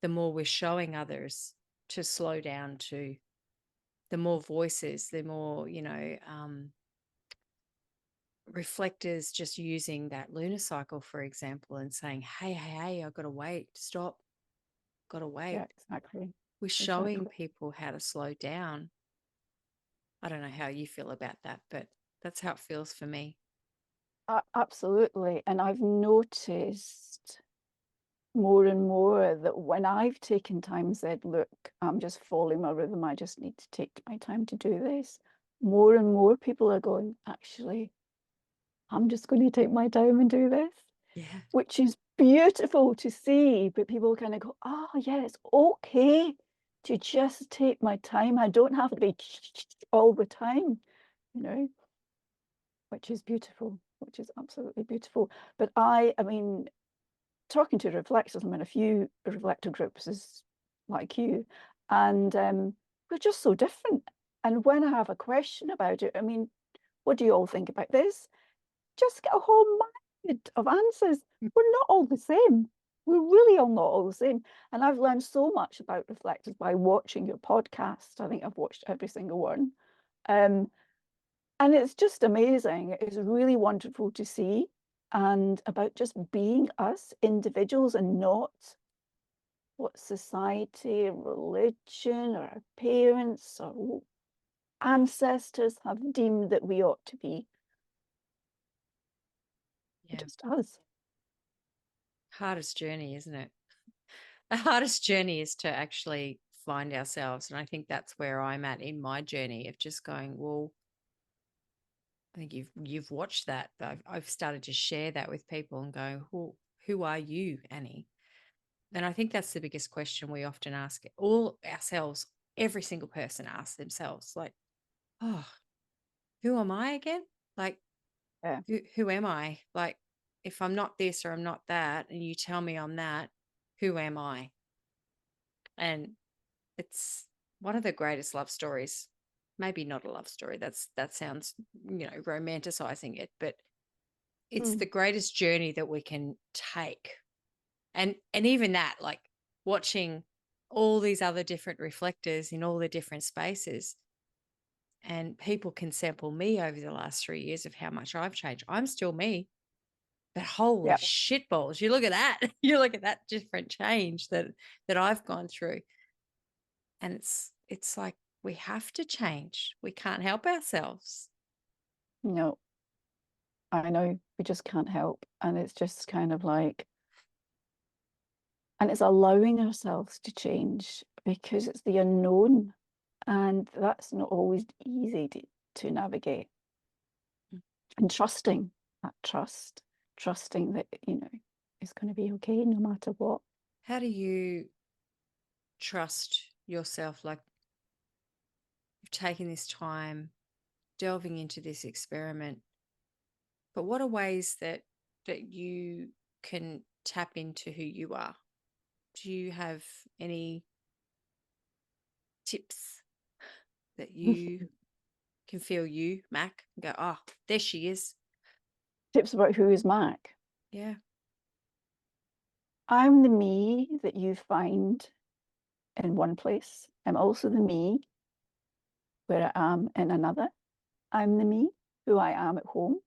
[SPEAKER 1] the more we're showing others to slow down, to the more voices, the more, reflectors just using that lunar cycle, for example, and saying, hey, I've got to wait, stop, got to
[SPEAKER 2] yeah,
[SPEAKER 1] wait.
[SPEAKER 2] exactly.
[SPEAKER 1] We're showing
[SPEAKER 2] exactly.
[SPEAKER 1] people how to slow down. I don't know how you feel about that, but that's how it feels for me.
[SPEAKER 2] Absolutely. And I've noticed more and more that when I've taken time and said, look, I'm just following my rhythm, I just need to take my time to do this, more and more people are going, actually, I'm just going to take my time and do this,
[SPEAKER 1] Yeah.
[SPEAKER 2] which is beautiful to see. But people kind of go, oh, yeah, it's okay to just take my time. I don't have to be all the time, you know, which is beautiful, which is absolutely beautiful. But I mean, talking to reflectors, I'm in a few reflector groups as like you, and we're just so different. And when I have a question about it, I mean, what do you all think about this? Just get a whole myriad of answers. We're not all the same. We're really all not all the same. And I've learned so much about reflectors by watching your podcast. I think I've watched every single one. Um, and it's just amazing. It's really wonderful to see. And about just being us individuals and not what society, religion, or our parents or ancestors have deemed that we ought to be.
[SPEAKER 1] Yeah.
[SPEAKER 2] Just us.
[SPEAKER 1] Hardest journey, isn't it? The hardest journey is to actually find ourselves. And I think that's where I'm at in my journey of just going, well, I think you've watched that. I've started to share that with people and go, who are you, Annie? And I think that's the biggest question we often ask all ourselves. Every single person asks themselves, like, oh, who am I again? Like,
[SPEAKER 2] Yeah.
[SPEAKER 1] who am I? Like, if I'm not this or I'm not that, and you tell me I'm that, who am I? And it's one of the greatest love stories. Maybe not a love story. That sounds, romanticizing it, but it's
[SPEAKER 2] Mm.
[SPEAKER 1] the greatest journey that we can take. And even that, like watching all these other different reflectors in all the different spaces, and people can sample me over the last 3 years of how much I've changed. I'm still me, but holy
[SPEAKER 2] Yeah.
[SPEAKER 1] shit balls, you look at that. You look at that different change that I've gone through. And it's like we have to change. We can't help ourselves.
[SPEAKER 2] No, I know we just can't help. And it's just kind of like, and it's allowing ourselves to change because it's the unknown. And that's not always easy to navigate. And trusting that trusting that, it's going to be okay no matter what.
[SPEAKER 1] How do you trust yourself? Like you've taken this time delving into this experiment, but what are ways that you can tap into who you are? Do you have any tips that you can feel you, Mac, and go, oh, there she is?
[SPEAKER 2] Tips about who is Mac.
[SPEAKER 1] Yeah.
[SPEAKER 2] I'm the me that you find in one place. I'm also the me where I am in another. I'm the me who I am at home.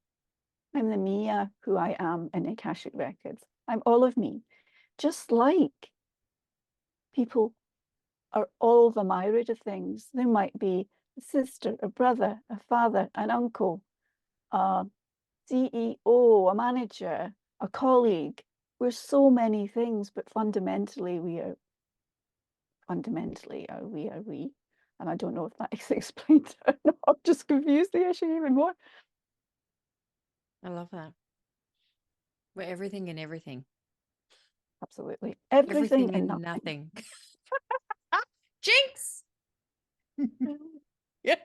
[SPEAKER 2] I'm the Mia who I am in Akashic Records. I'm all of me. Just like people are all the myriad of things. There might be a sister, a brother, a father, an uncle, a CEO, a manager, a colleague. We're so many things, but fundamentally are we. And I don't know if that is explained or not. I've just confused the issue even more.
[SPEAKER 1] I love that. We're everything and everything.
[SPEAKER 2] Absolutely. Everything
[SPEAKER 1] Everything
[SPEAKER 2] and
[SPEAKER 1] and
[SPEAKER 2] nothing.
[SPEAKER 1] nothing. Jinx. Yeah.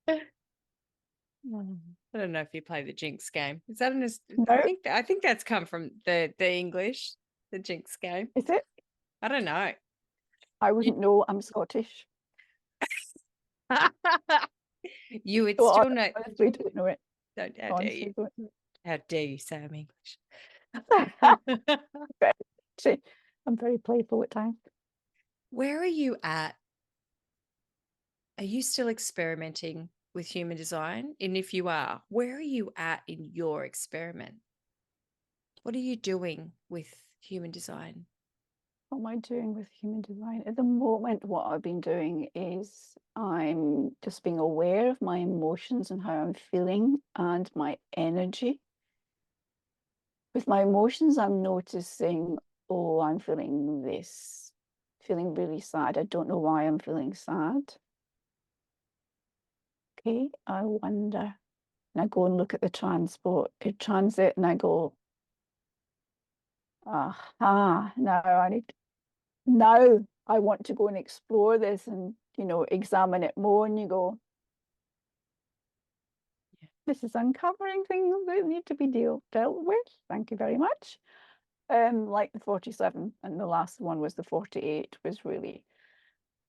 [SPEAKER 1] I don't know if you play the Jinx game. Is that
[SPEAKER 2] No,
[SPEAKER 1] I think that's come from the English, the Jinx game.
[SPEAKER 2] is it?
[SPEAKER 1] I don't know.
[SPEAKER 2] I
[SPEAKER 1] You
[SPEAKER 2] wouldn't know. I'm Scottish.
[SPEAKER 1] you would
[SPEAKER 2] Well,
[SPEAKER 1] still know.
[SPEAKER 2] honestly, don't know it.
[SPEAKER 1] How dare you?
[SPEAKER 2] Honestly, don't know
[SPEAKER 1] How dare you say I'm
[SPEAKER 2] it.
[SPEAKER 1] English?
[SPEAKER 2] Actually, I'm very playful at times.
[SPEAKER 1] Where are you at? Are you still experimenting with human design? And if you are, where are you at in your experiment? What are you doing with human design?
[SPEAKER 2] What am I doing with human design? At the moment, what I've been doing is I'm just being aware of my emotions and how I'm feeling and my energy. With my emotions, I'm noticing, oh, I'm feeling this, feeling really sad. I don't know why I'm feeling sad. Okay, I wonder. And I go and look at the transit, and I go, aha, now I want to go and explore this and, examine it more. And you go,
[SPEAKER 1] Yeah.
[SPEAKER 2] this is uncovering things that need to be dealt with. Thank you very much. Like the 47, and the last one was the 48, was really,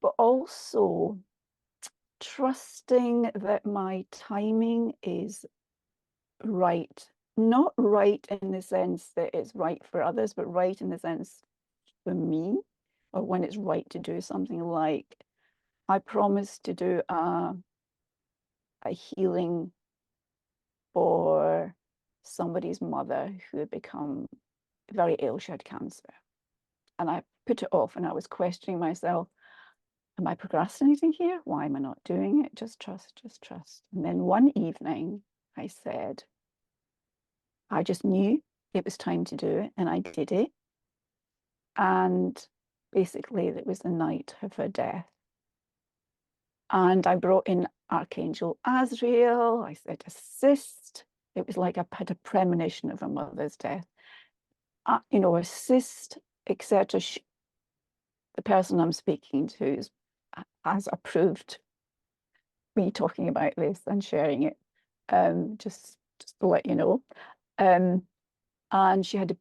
[SPEAKER 2] but also trusting that my timing is right. Not right in the sense that it's right for others, but right in the sense for me, or when it's right to do something. Like I promised to do a healing for somebody's mother who had become very ill. She had cancer. And I put it off, and I was questioning myself, am I procrastinating here? Why am I not doing it? Just trust, just trust. And then one evening I said, I just knew it was time to do it, and I did it. And basically, it was the night of her death. And I brought in Archangel Azrael. I said, assist. It was like I had a premonition of a mother's death. Assist, etc. The person I'm speaking to has approved me talking about this and sharing it. Just to let you know. And she had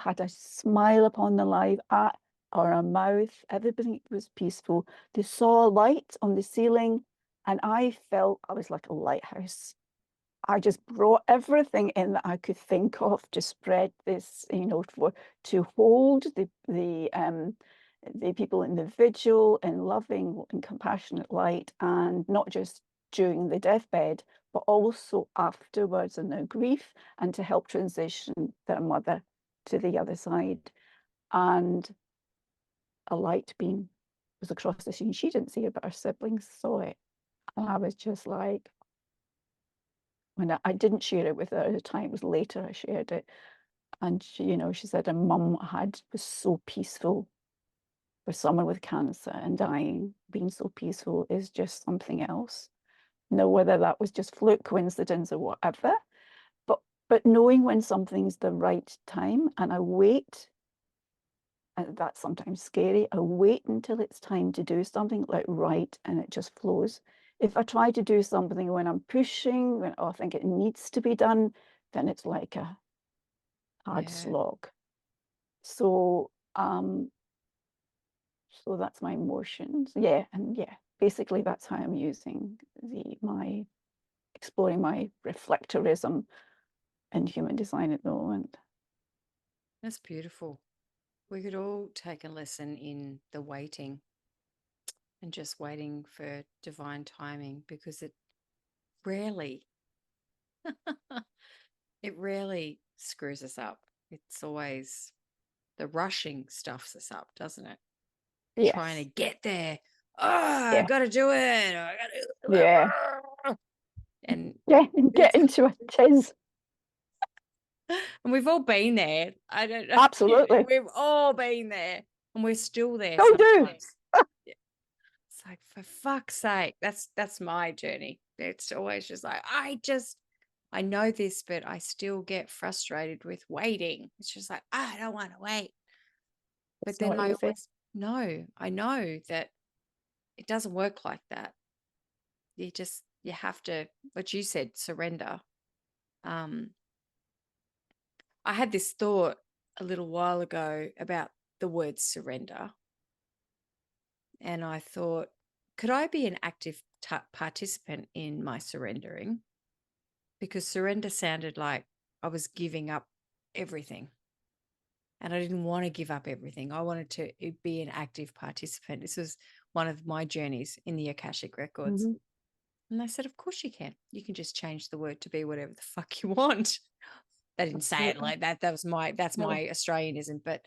[SPEAKER 2] had a smile upon the live at or her mouth. Everything was peaceful. They saw light on the ceiling, and I felt I was like a lighthouse. I just brought everything in that I could think of to spread this, to hold the people in the vigil in loving and compassionate light, and not just during the deathbed, but also afterwards in their grief, and to help transition their mother to the other side. And a light beam was across the scene. She didn't see it, but her siblings saw it. And I was just like, when I didn't share it with her at the time, it was later I shared it. And she said her mum was so peaceful. For someone with cancer and dying, being so peaceful is just something else. Know whether that was just fluke, coincidence, or whatever, but knowing when something's the right time, and I wait, and that's sometimes scary. I wait until it's time to do something like right, and it just flows. If I try to do something when I'm pushing, when I think it needs to be done, then it's like a hard slog. So that's my emotions. Yeah, and yeah, basically that's how I'm using my exploring my reflectorism in human design at the moment.
[SPEAKER 1] That's beautiful. We could all take a lesson in the waiting and just waiting for divine timing, because rarely, it rarely screws us up. It's always the rushing stuffs us up, doesn't it? Trying to
[SPEAKER 2] Yes.
[SPEAKER 1] get there. Oh, I
[SPEAKER 2] Yeah.
[SPEAKER 1] got to do it. I got to do
[SPEAKER 2] Yeah.
[SPEAKER 1] it. And
[SPEAKER 2] Yeah. And get into a tiz.
[SPEAKER 1] and we've all been there. I don't know.
[SPEAKER 2] Absolutely.
[SPEAKER 1] We've all been there, and we're still there
[SPEAKER 2] Still do.
[SPEAKER 1] sometimes. Yeah. It's like, for fuck's sake, that's my journey. It's always just like, I know this, but I still get frustrated with waiting. It's just like, I don't want to wait. But
[SPEAKER 2] It's
[SPEAKER 1] then
[SPEAKER 2] not easy.
[SPEAKER 1] I know that it doesn't work like that. You have to, what you said, surrender. Um, I had this thought a little while ago about the word surrender. And I thought, could I be an active participant in my surrendering? Because surrender sounded like I was giving up everything. And I didn't want to give up everything. I wanted to be an active participant. This was one of my journeys in the Akashic Records.
[SPEAKER 2] Mm-hmm.
[SPEAKER 1] And I said, of course you can. You can just change the word to be whatever the fuck you want. They didn't say it
[SPEAKER 2] Absolutely.
[SPEAKER 1] like that. That's my
[SPEAKER 2] No.
[SPEAKER 1] Australianism. But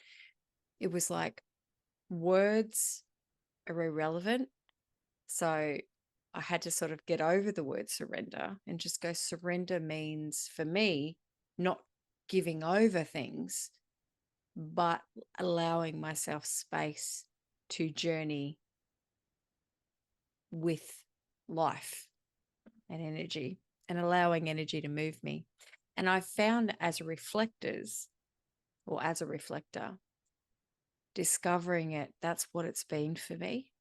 [SPEAKER 1] it was like, words are irrelevant. So I had to sort of get over the word surrender and just go, surrender means for me not giving over things, but allowing myself space to journey with life and energy, and allowing energy to move me. And I found as a reflector, discovering it, that's what it's been for me,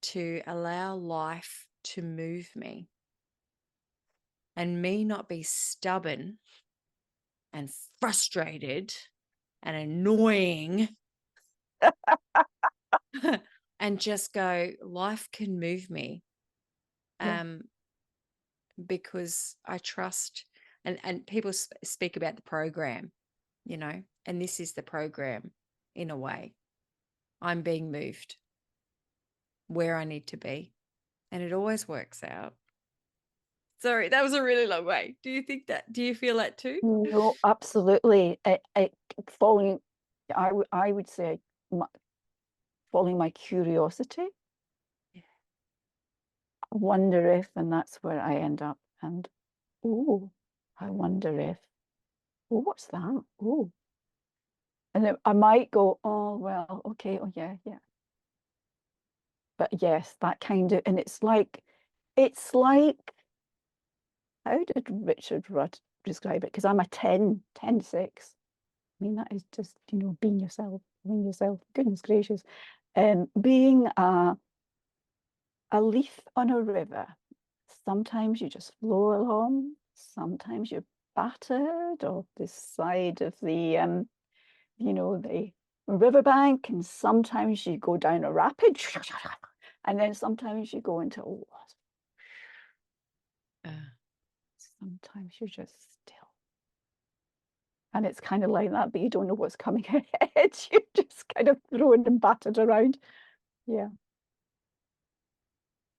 [SPEAKER 1] to allow life to move me and me not be stubborn and frustrated and annoying and just go, life can move me.
[SPEAKER 2] Yeah.
[SPEAKER 1] Because I trust, and people speak about the program, and this is the program in a way. I'm being moved where I need to be, and it always works out. Sorry, that was a really long way. Do you think that? Do you feel that too?
[SPEAKER 2] No, absolutely. Following, I would say, following my curiosity.
[SPEAKER 1] Yeah.
[SPEAKER 2] I wonder if, and that's where I end up. And oh, I wonder if, oh, what's that? Oh, and then I might go, oh, well, okay, oh yeah, yeah. But yes, that kind of, and it's like, how did Richard Rudd describe it? Because I'm a 10-6. I mean, that is just, being yourself, goodness gracious. Being a leaf on a river. Sometimes you just flow along, sometimes you're battered off this side of the the riverbank, and sometimes you go down a rapid, and then sometimes you go into sometimes you're just still. And it's kind of like that, but you don't know what's coming ahead. You're just kind of thrown and battered around. Yeah.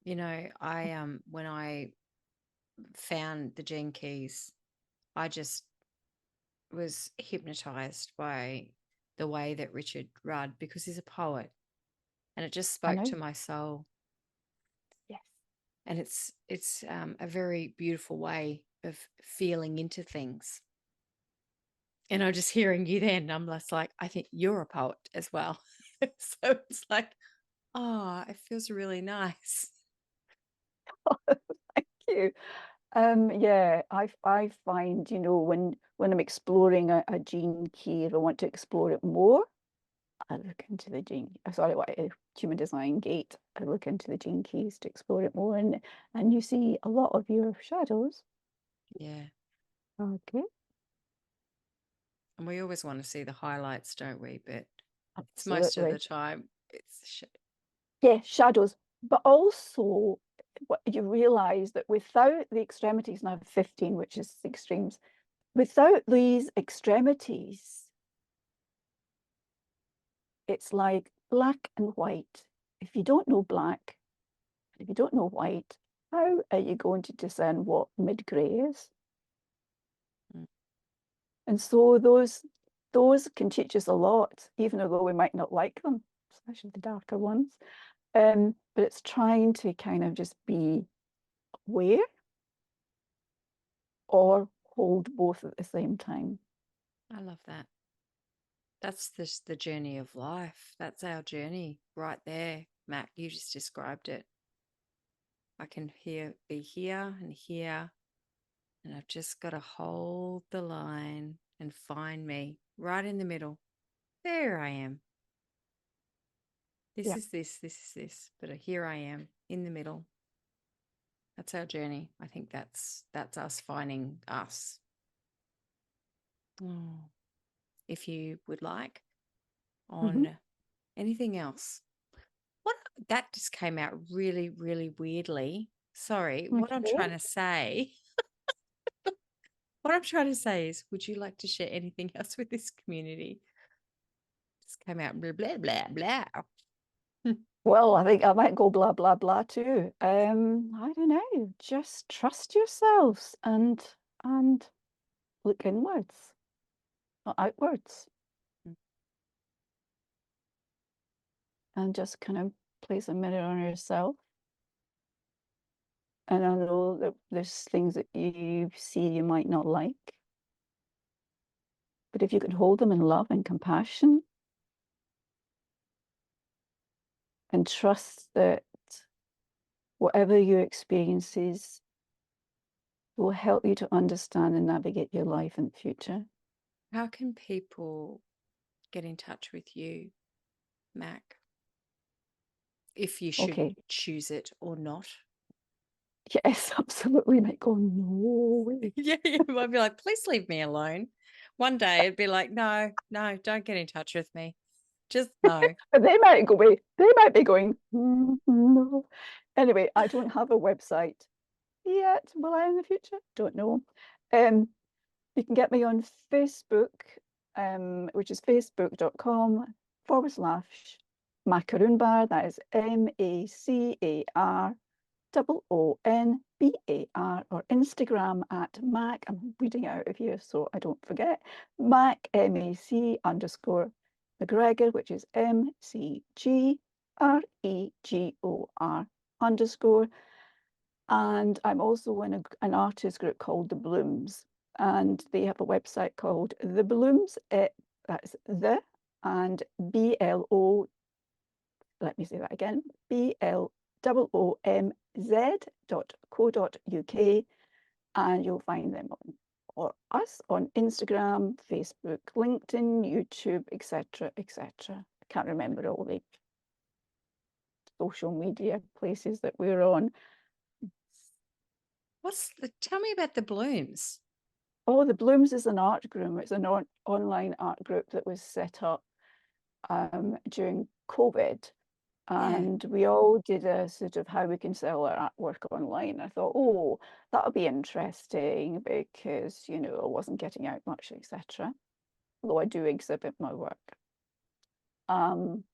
[SPEAKER 1] I when I found the Gene Keys, I just was hypnotized by the way that Richard Rudd, because he's a poet, and it just
[SPEAKER 2] I
[SPEAKER 1] spoke
[SPEAKER 2] know.
[SPEAKER 1] to my soul.
[SPEAKER 2] Yes.
[SPEAKER 1] And it's a very beautiful way of feeling into things. And I'm just hearing you then, I'm just like, I think you're a poet as well. So it's like, oh, it feels really nice.
[SPEAKER 2] Thank you. Yeah, I find, when I'm exploring a gene key, if I want to explore it more, I look into the human design gate. I look into the gene keys to explore it more, and you see a lot of your shadows.
[SPEAKER 1] Yeah.
[SPEAKER 2] Okay,
[SPEAKER 1] And we always want to see the highlights, don't we? But it's most of the
[SPEAKER 2] absolutely.
[SPEAKER 1] time,
[SPEAKER 2] Yeah, shadows, but also what you realize that without the extremities, and I have 15, which is the extremes, without these extremities, it's like black and white. If you don't know black, if you don't know white, how are you going to discern what mid-gray is?
[SPEAKER 1] mm,
[SPEAKER 2] And so those can teach us a lot, even though we might not like them, especially the darker ones. But it's trying to kind of just be aware or hold both at the same time.
[SPEAKER 1] I love that. That's the journey of life. That's our journey right there, Mac. You just described it. I can be here and here, and I've just got to hold the line and find me right in the middle. There I am. This
[SPEAKER 2] Yeah,
[SPEAKER 1] is this is this, but here I am in the middle. That's our journey. I think that's us finding us. Oh, if you would like
[SPEAKER 2] mm-hmm.
[SPEAKER 1] on anything else. What that just came out really, really weirdly. Sorry,
[SPEAKER 2] Okay.
[SPEAKER 1] what I'm trying to say is, would you like to share anything else with this community? Just came out blah blah blah blah.
[SPEAKER 2] Well, I think I might go blah blah blah too. I don't know. Just trust yourselves and look inwards, not outwards. and just kind of place a mirror on yourself. And I know that there's things that you see you might not like, but if you can hold them in love and compassion and trust that whatever your experiences will help you to understand and navigate your life in the future.
[SPEAKER 1] How can people get in touch with you, Mac, if you should
[SPEAKER 2] Okay.
[SPEAKER 1] choose it or not?
[SPEAKER 2] Yes, absolutely. Might go, no way.
[SPEAKER 1] Yeah, you might be like, please leave me alone. One day it'd be like, no, don't get in touch with me. Just no.
[SPEAKER 2] But they might go away. They might be going, no. Anyway, I don't have a website yet. Will I in the future? Don't know. You can get me on Facebook, which is facebook.com/Macaroonbar. That is MACAROONBAR, or Instagram at Mac. I'm reading it out of here so I don't forget. Mac MAC_McGregor, which is MCGREGOR_. And I'm also in an artist group called The Blooms, and they have a website called The Blooms. That's the and BLO. Let me say that again. BLOOMZ.co.uk, and you'll find them on or us on Instagram, Facebook, LinkedIn, YouTube, etc., etc. I can't remember all the social media places that we're on.
[SPEAKER 1] Tell me about the Blooms.
[SPEAKER 2] Oh, The Blooms is an art group. It's an online art group that was set up during COVID. And we all did a sort of how we can sell our artwork online. I thought, oh, that'll be interesting because, I wasn't getting out much, etc. Although I do exhibit my work. And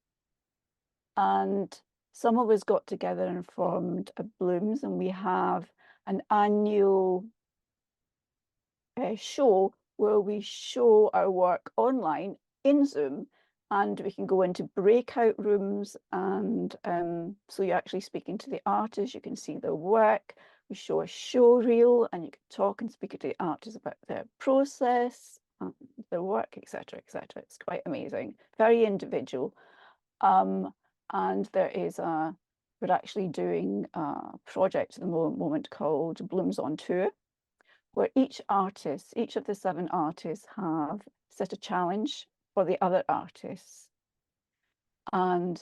[SPEAKER 2] some of us got together and formed a Blooms, and we have an annual show where we show our work online in Zoom, and we can go into breakout rooms, and so you're actually speaking to the artist, you can see their work. We show a show reel, and you can talk and speak to the artist about their process, their work, etc., etc. It's quite amazing, very individual. And we're actually doing a project at the moment called Blooms on Tour, where each of the 7 artists have set a challenge for the other artists. And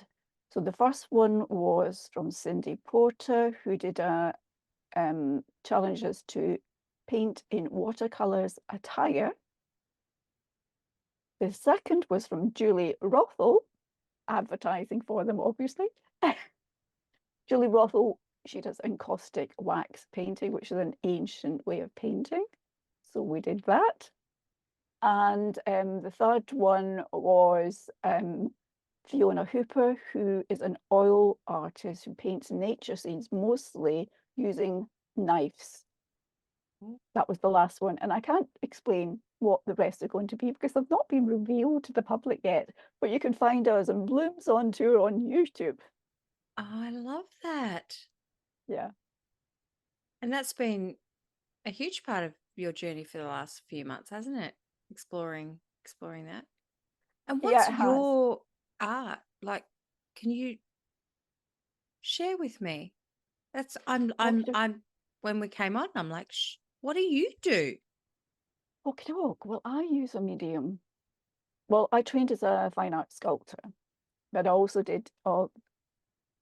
[SPEAKER 2] so the first one was from Cindy Porter, who did a challenge us to paint in watercolors a tiger. The second was from Julie Rothel, advertising for them, obviously. Julie Rothel, she does encaustic wax painting, which is an ancient way of painting. So we did that. And the third one was Fiona Hooper, who is an oil artist who paints nature scenes mostly using knives. That was the last one. And I can't explain what the rest are going to be because they've not been revealed to the public yet. But you can find us on Blooms on Tour on YouTube.
[SPEAKER 1] Oh, I love that.
[SPEAKER 2] Yeah.
[SPEAKER 1] And that's been a huge part of your journey for the last few months, hasn't it? Exploring that. And
[SPEAKER 2] Yeah,
[SPEAKER 1] what's
[SPEAKER 2] it has.
[SPEAKER 1] your art like? Can you share with me?
[SPEAKER 2] Okay,
[SPEAKER 1] when we came on, I'm like, what do you do?
[SPEAKER 2] okay. Well, I use a medium. Well, I trained as a fine art sculptor, but I also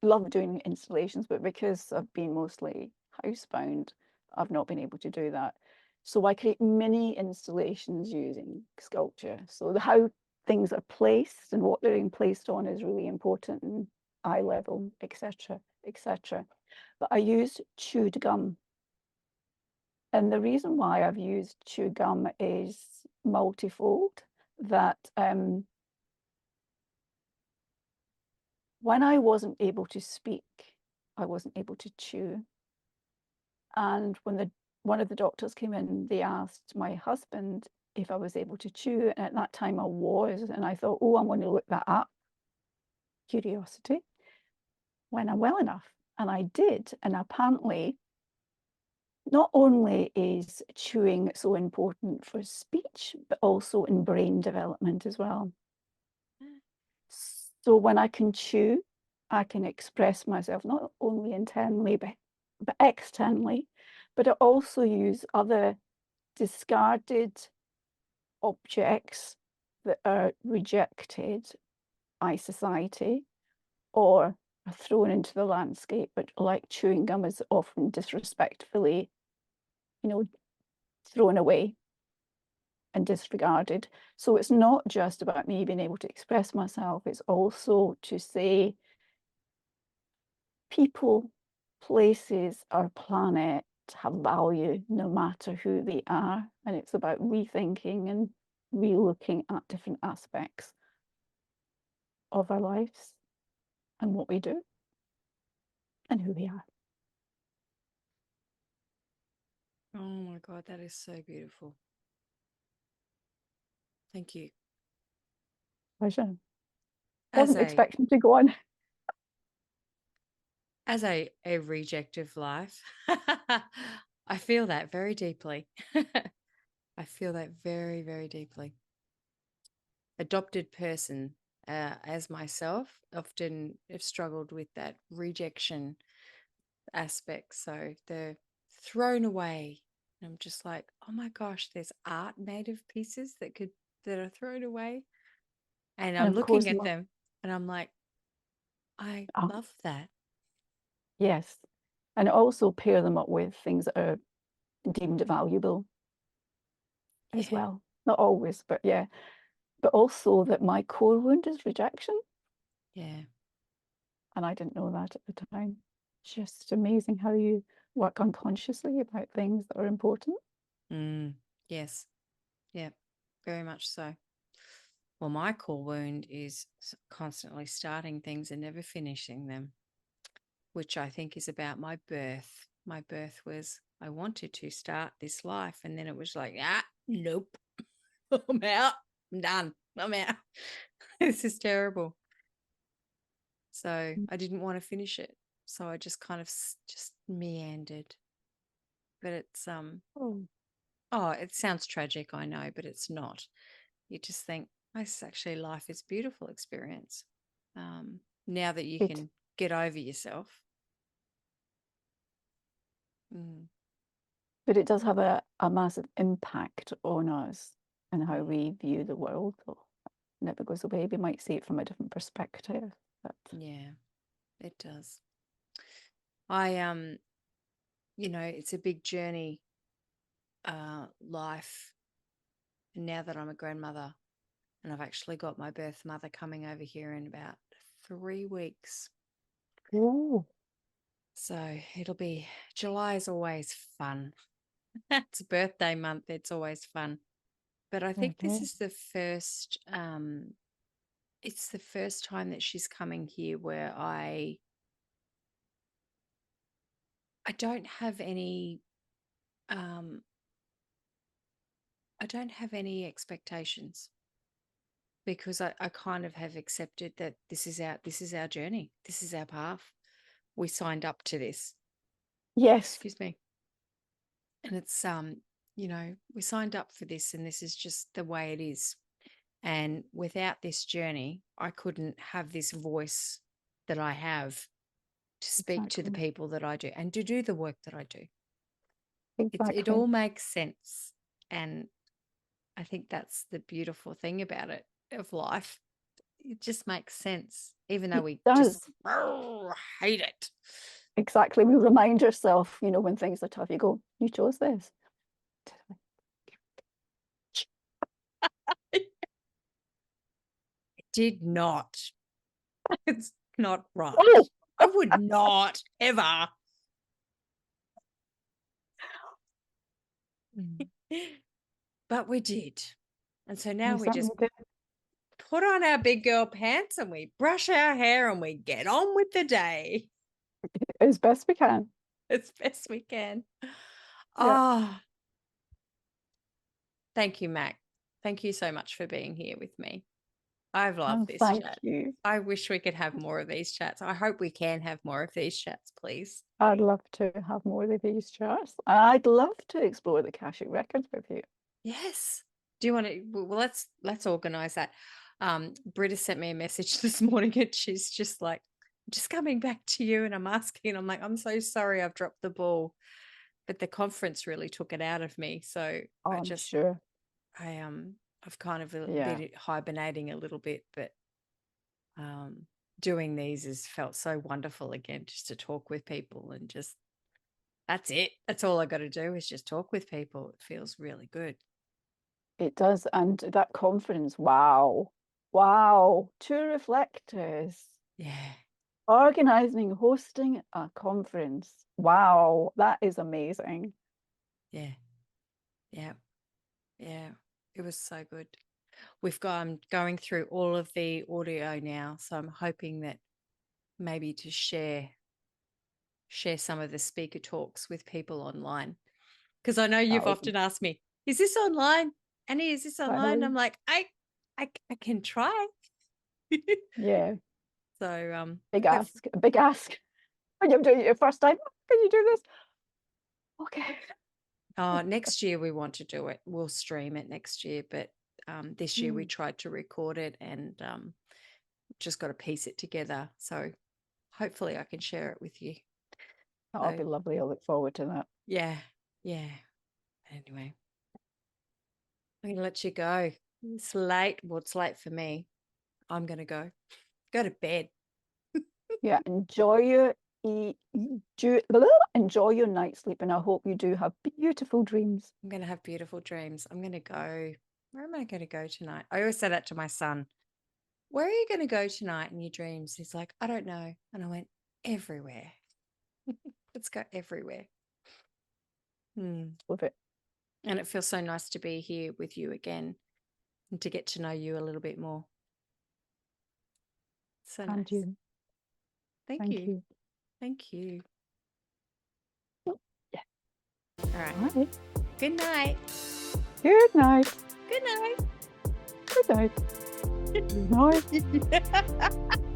[SPEAKER 2] love doing installations, but because I've been mostly housebound, I've not been able to do that. So I create mini installations using sculpture. So how things are placed and what they're being placed on is really important, and eye level, etc., etc. But I used chewed gum. And the reason why I've used chewed gum is multifold. That when I wasn't able to speak, I wasn't able to chew. And when one of the doctors came in, they asked my husband if I was able to chew. And at that time I was, and I thought, oh, I'm going to look that up. curiosity when I'm well enough. And I did. And apparently, not only is chewing so important for speech, but also in brain development as well. So when I can chew, I can express myself not only internally, but externally. But I also use other discarded objects that are rejected by society or are thrown into the landscape, but like chewing gum is often disrespectfully, thrown away and disregarded. So it's not just about me being able to express myself, it's also to say people, places, our planet have value no matter who they are. And it's about rethinking and re-looking at different aspects of our lives and what we do and who we are.
[SPEAKER 1] Oh my God, that is so beautiful. Thank you.
[SPEAKER 2] Pleasure.
[SPEAKER 1] As
[SPEAKER 2] Wasn't
[SPEAKER 1] a
[SPEAKER 2] expecting to go on.
[SPEAKER 1] as a reject of life, I feel that very deeply. I feel that very, very deeply. Adopted person, as myself, often have struggled with that rejection aspect. So they're thrown away. And I'm just like, oh my gosh, there's art made of pieces that are thrown away. And
[SPEAKER 2] And
[SPEAKER 1] I'm
[SPEAKER 2] of course,
[SPEAKER 1] looking at them and I'm like, I love that.
[SPEAKER 2] yes. And also pair them up with things that are deemed valuable as
[SPEAKER 1] Yeah.
[SPEAKER 2] well. Not always, but yeah. But also that my core wound is rejection.
[SPEAKER 1] Yeah.
[SPEAKER 2] And I didn't know that at the time. Just amazing how you work unconsciously about things that are important.
[SPEAKER 1] Yes. Yeah. Very much so. Well, my core wound is constantly starting things and never finishing them, which I think is about my birth. My birth was, I wanted to start this life, and then it was like, nope, I'm out, I'm done, I'm out. This is terrible. So I didn't want to finish it. So I just kind of just meandered. But it's, it sounds tragic, I know, but it's not. You just think, this actually life is a beautiful experience. Now that you
[SPEAKER 2] It,
[SPEAKER 1] can get over yourself. Mm.
[SPEAKER 2] but it does have a massive impact on us and how we view the world. Though. It never goes away. We might see it from a different perspective. But
[SPEAKER 1] Yeah, it does. I it's a big journey, life. And now that I'm a grandmother and I've actually got my birth mother coming over here in about 3 weeks.
[SPEAKER 2] oh,
[SPEAKER 1] So it'll be, July is always fun. It's birthday month. It's always fun. But I think this
[SPEAKER 2] okay.
[SPEAKER 1] is it's the first time that she's coming here where I don't have any, um, I don't have any expectations because I kind of have accepted that this is our journey. This is our path. We signed up to this.
[SPEAKER 2] Yes,
[SPEAKER 1] Excuse me. And it's we signed up for this and this is just the way it is. And without this journey, I couldn't have this voice that I have to speak to the
[SPEAKER 2] exactly.
[SPEAKER 1] people that I do and to do the work that I do. It
[SPEAKER 2] Exactly.
[SPEAKER 1] all makes sense. And I think that's the beautiful thing about it, of life. It just makes sense, even though
[SPEAKER 2] It
[SPEAKER 1] we just
[SPEAKER 2] does.
[SPEAKER 1] hate it.
[SPEAKER 2] Exactly. We remind ourselves, when things are tough, you go, you chose this.
[SPEAKER 1] I did not. It's not right.
[SPEAKER 2] Oh,
[SPEAKER 1] I would not ever. But we did. And so now
[SPEAKER 2] you
[SPEAKER 1] we just
[SPEAKER 2] certainly did.
[SPEAKER 1] put on our big girl pants and we brush our hair and we get on with the day
[SPEAKER 2] As best we can.
[SPEAKER 1] as best we can.
[SPEAKER 2] Yeah.
[SPEAKER 1] Ah, thank you, Mac. Thank you so much for being here with me. I've loved
[SPEAKER 2] Oh,
[SPEAKER 1] this
[SPEAKER 2] thank
[SPEAKER 1] chat.
[SPEAKER 2] you.
[SPEAKER 1] I wish we could have more of these chats. I hope we can have more of these chats, please.
[SPEAKER 2] I'd love to have more of these chats. I'd love to explore the Akashic records with you.
[SPEAKER 1] Yes. Do you want to? Well, let's organize that. Britta sent me a message this morning, and she's just like, "Just coming back to you," and I'm asking. I'm like, "I'm so sorry, I've dropped the ball," but the conference really took it out of me. So
[SPEAKER 2] Oh,
[SPEAKER 1] I
[SPEAKER 2] I'm
[SPEAKER 1] just,
[SPEAKER 2] sure.
[SPEAKER 1] I've kind of
[SPEAKER 2] Yeah.
[SPEAKER 1] been hibernating a little bit, but doing these has felt so wonderful again, just to talk with people and just that's it. That's all I got to do is just talk with people. It feels really good.
[SPEAKER 2] It does. And that conference, wow. Wow. 2 reflectors
[SPEAKER 1] Yeah.
[SPEAKER 2] organizing, hosting a conference. Wow. That is amazing.
[SPEAKER 1] Yeah. Yeah. Yeah. It was so good. I'm going through all of the audio now. So I'm hoping that maybe to share some of the speaker talks with people online. Because I know
[SPEAKER 2] That
[SPEAKER 1] you've
[SPEAKER 2] would
[SPEAKER 1] often asked me, is this online? Annie, is this online?
[SPEAKER 2] be,
[SPEAKER 1] I'm like, I can try.
[SPEAKER 2] yeah.
[SPEAKER 1] So
[SPEAKER 2] Big ask. Big ask. When you're doing it your first time, can you do this? Okay.
[SPEAKER 1] next year we want to do it. We'll stream it next year, but this year we tried to record it and just got to piece it together. So hopefully I can share it with you.
[SPEAKER 2] That'll be lovely. I look forward to that.
[SPEAKER 1] Yeah. Yeah. Anyway, I'm going to let you go. It's late. Well, it's late for me. I'm going to go to bed.
[SPEAKER 2] Yeah, enjoy your night sleep, and I hope you do have beautiful dreams.
[SPEAKER 1] I'm going to have beautiful dreams. I'm going to go. Where am I going to go tonight? I always say that to my son. Where are you going to go tonight in your dreams? He's like, I don't know. And I went, everywhere. Let's go everywhere.
[SPEAKER 2] Love it.
[SPEAKER 1] And it feels so nice to be here with you again and to get to know you a little bit more. So
[SPEAKER 2] And
[SPEAKER 1] nice.
[SPEAKER 2] you.
[SPEAKER 1] Thank you. Thank you.
[SPEAKER 2] Yeah.
[SPEAKER 1] All right.
[SPEAKER 2] All right.
[SPEAKER 1] Good night.
[SPEAKER 2] Good night.
[SPEAKER 1] Good night.
[SPEAKER 2] Good night. Good night.